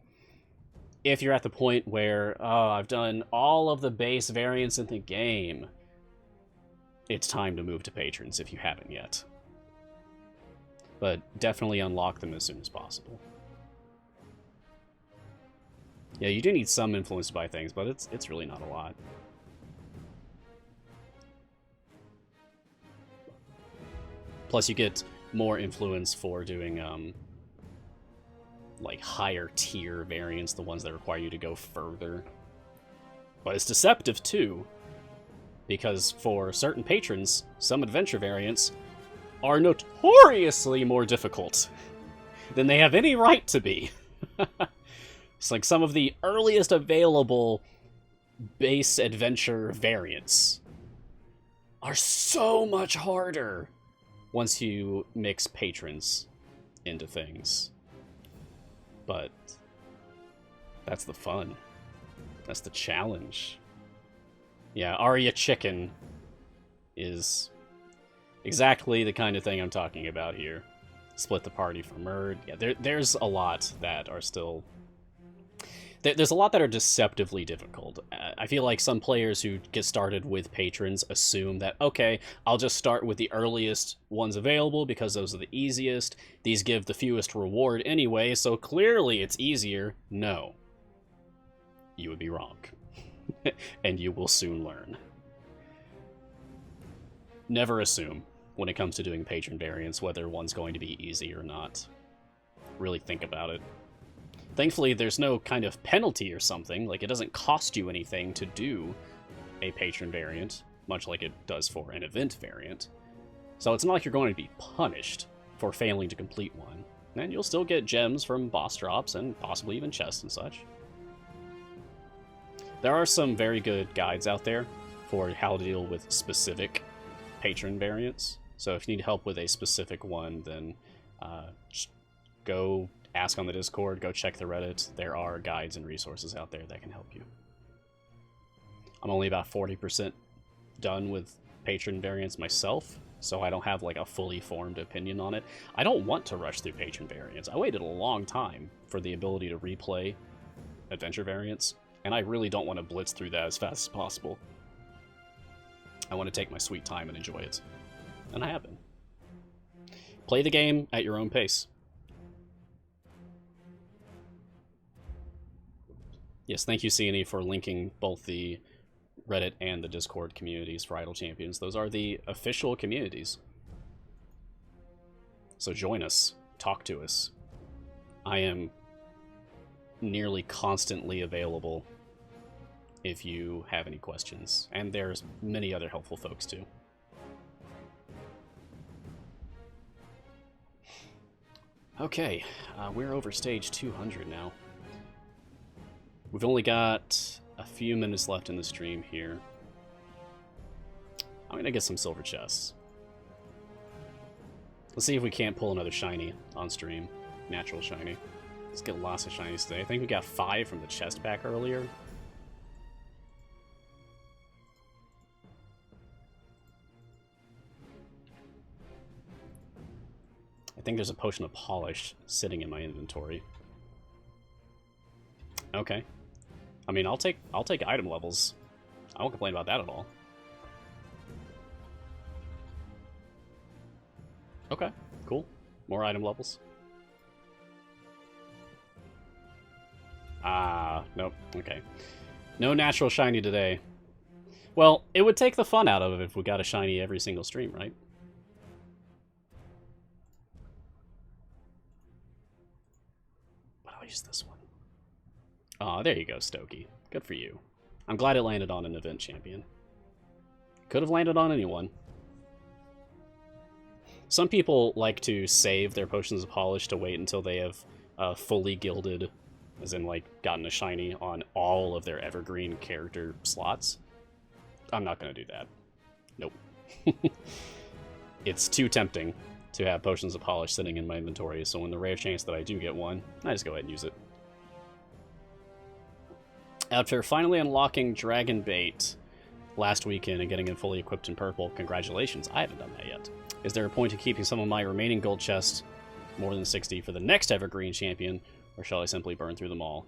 If you're at the point where, oh, I've done all of the base variants in the game, it's time to move to patrons if you haven't yet. But definitely unlock them as soon as possible. Yeah, you do need some influence to buy things, but it's really not a lot. Plus, you get more influence for doing like higher tier variants, the ones that require you to go further. But it's deceptive too, because for certain patrons, some adventure variants are notoriously more difficult than they have any right to be. It's like some of the earliest available base adventure variants are so much harder once you mix patrons into things. But that's the fun. That's the challenge. Yeah, Arya Chicken is exactly the kind of thing I'm talking about here. Split the party for Murd. Yeah, there's a lot that are still... There's a lot that are deceptively difficult. I feel like some players who get started with patrons assume that, okay, I'll just start with the earliest ones available because those are the easiest. These give the fewest reward anyway, so clearly it's easier. No. You would be wrong. And you will soon learn. Never assume when it comes to doing patron variants whether one's going to be easy or not. Really think about it. Thankfully, there's no kind of penalty or something. Like, it doesn't cost you anything to do a patron variant, much like it does for an event variant. So it's not like you're going to be punished for failing to complete one. And you'll still get gems from boss drops and possibly even chests and such. There are some very good guides out there for how to deal with specific patron variants. So if you need help with a specific one, then just go ask on the Discord, go check the Reddit. There are guides and resources out there that can help you. I'm only about 40% done with patron variants myself, so I don't have like a fully formed opinion on it. I don't want to rush through patron variants. I waited a long time for the ability to replay adventure variants, and I really don't want to blitz through that as fast as possible. I want to take my sweet time and enjoy it. And I have been. Play the game at your own pace. Yes, thank you, CNE, for linking both the Reddit and the Discord communities for Idle Champions. Those are the official communities. So join us. Talk to us. I am nearly constantly available if you have any questions. And there's many other helpful folks, too. Okay, we're over stage 200 now. We've only got a few minutes left in the stream here. I'm gonna get some silver chests. Let's see if we can't pull another shiny on stream. Natural shiny. Let's get lots of shinies today. I think we got 5 from the chest pack earlier. I think there's a potion of polish sitting in my inventory. Okay. I mean, I'll take item levels. I won't complain about that at all. Okay, cool. More item levels. Nope. Okay. No natural shiny today. Well, it would take the fun out of it if we got a shiny every single stream, right? But I'll use this one. Aw, there you go, Stokey. Good for you. I'm glad it landed on an event champion. Could have landed on anyone. Some people like to save their potions of polish to wait until they have fully gilded, as in, like, gotten a shiny on all of their evergreen character slots. I'm not going to do that. Nope. It's too tempting to have potions of polish sitting in my inventory, so when the rare chance that I do get one, I just go ahead and use it. After finally unlocking Dragon Bait last weekend and getting it fully equipped in purple, congratulations, I haven't done that yet. Is there a point to keeping some of my remaining gold chests, more than 60, for the next Evergreen Champion, or shall I simply burn through them all?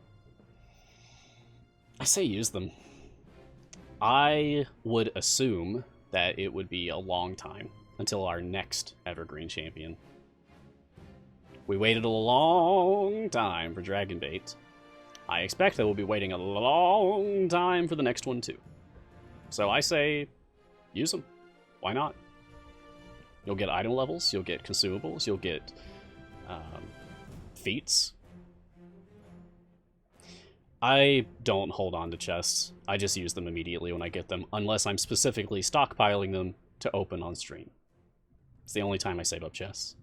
I say use them. I would assume that it would be a long time until our next Evergreen Champion. We waited a long time for Dragon Bait. I expect that we'll be waiting a long time for the next one, too. So I say, use them. Why not? You'll get item levels, you'll get consumables, you'll get feats. I don't hold on to chests. I just use them immediately when I get them, unless I'm specifically stockpiling them to open on stream. It's the only time I save up chests.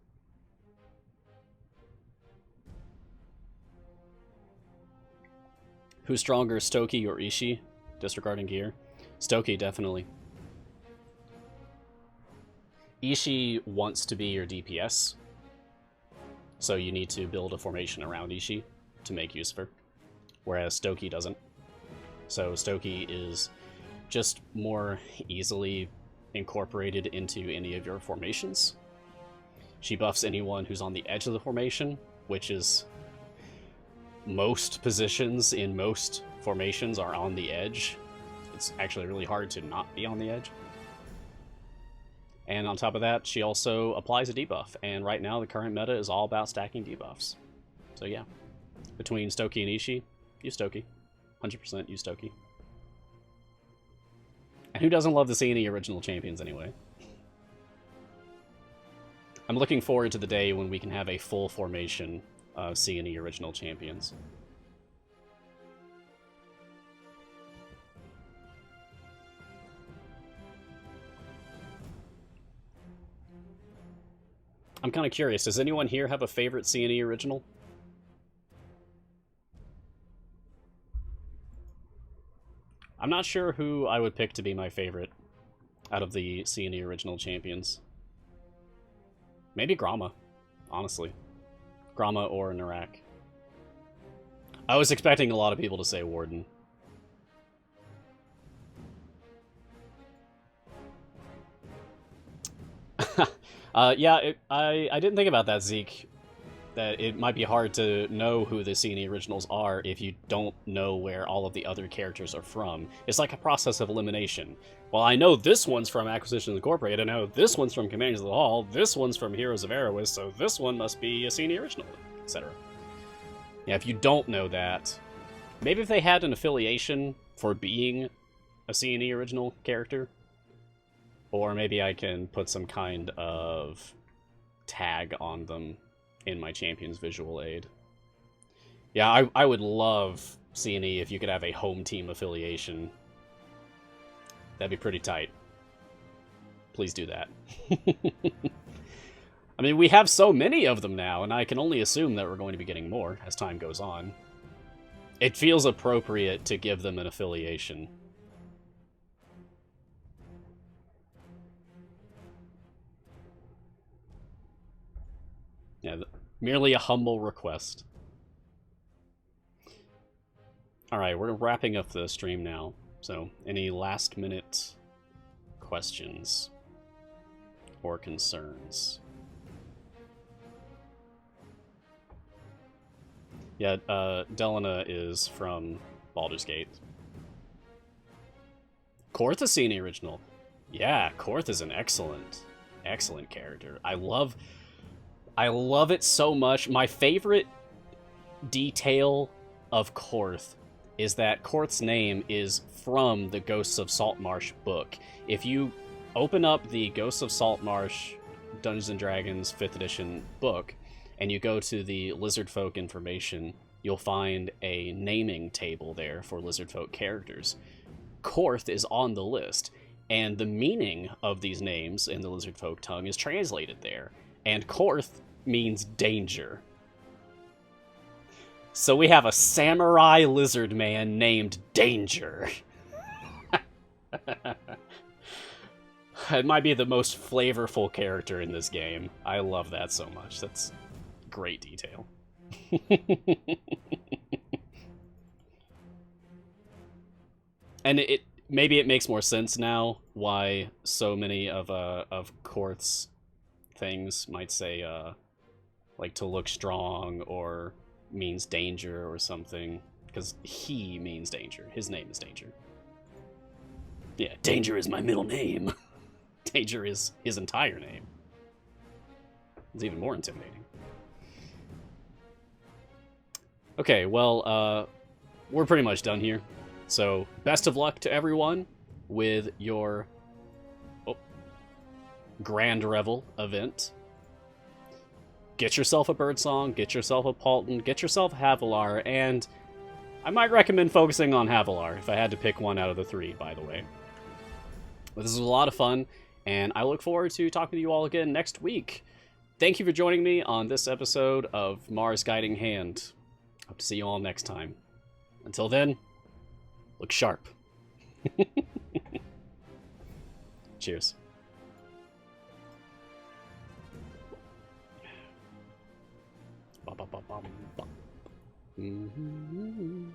Who's stronger, Stokey or Ishii? Disregarding gear. Stokey, definitely. Ishii wants to be your DPS, so you need to build a formation around Ishii to make use of her, whereas Stokey doesn't. So Stokey is just more easily incorporated into any of your formations. She buffs anyone who's on the edge of the formation, which is most positions in most formations are on the edge. It's actually really hard to not be on the edge. And on top of that, she also applies a debuff, and right now the current meta is all about stacking debuffs. So yeah, between Stokey and Ishii, use Stokey. 100% use Stokey. And who doesn't love to see any original champions anyway? I'm looking forward to the day when we can have a full formation C&E original champions. I'm kind of curious, does anyone here have a favorite C&E original? I'm not sure who I would pick to be my favorite out of the C&E original champions. Maybe Gromma, honestly. Gromma or Narak. I was expecting a lot of people to say Warden. Yeah, I didn't think about that, Zeke. That it might be hard to know who the C&E originals are if you don't know where all of the other characters are from. It's like a process of elimination. Well, I know this one's from Acquisitions Incorporated, I know this one's from Companions of the Hall, this one's from Heroes of Erebus, so this one must be a C&E original, etc. Yeah, if you don't know that, maybe if they had an affiliation for being a C&E original character, or maybe I can put some kind of tag on them in my Champions visual aid. Yeah, I would love C&E if you could have a home team affiliation. That'd be pretty tight. Please do that. I mean, we have so many of them now, and I can only assume that we're going to be getting more as time goes on. It feels appropriate to give them an affiliation. Yeah, merely a humble request. Alright, we're wrapping up the stream now. So, any last minute questions or concerns? Yeah, Delana is from Baldur's Gate. Korth is C&E original. Yeah, Korth is an excellent character. I love it so much. My favorite detail of Korth is that Korth's name is from the Ghosts of Saltmarsh book. If you open up the Ghosts of Saltmarsh Dungeons & Dragons 5th edition book, and you go to the Lizardfolk information, you'll find a naming table there for Lizardfolk characters. Korth is on the list, and the meaning of these names in the Lizardfolk tongue is translated there. And Korth means danger. So we have a samurai lizard man named Danger. It might be the most flavorful character in this game. I love that so much. That's great detail. And maybe it makes more sense now why so many of Korth's things might say like to look strong or means danger or something, because he means danger. His name is Danger. Yeah, Danger is my middle name. Danger is his entire name. It's even more intimidating. Okay, well, we're pretty much done here. So, best of luck to everyone with your Grand Revel event. Get yourself a Birdsong, get yourself a Paulton, get yourself a Havilar, and I might recommend focusing on Havilar if I had to pick one out of the three, by the way. But this was a lot of fun, and I look forward to talking to you all again next week. Thank you for joining me on this episode of Mars Guiding Hand. Hope to see you all next time. Until then, look sharp. Cheers. Mm-hmm.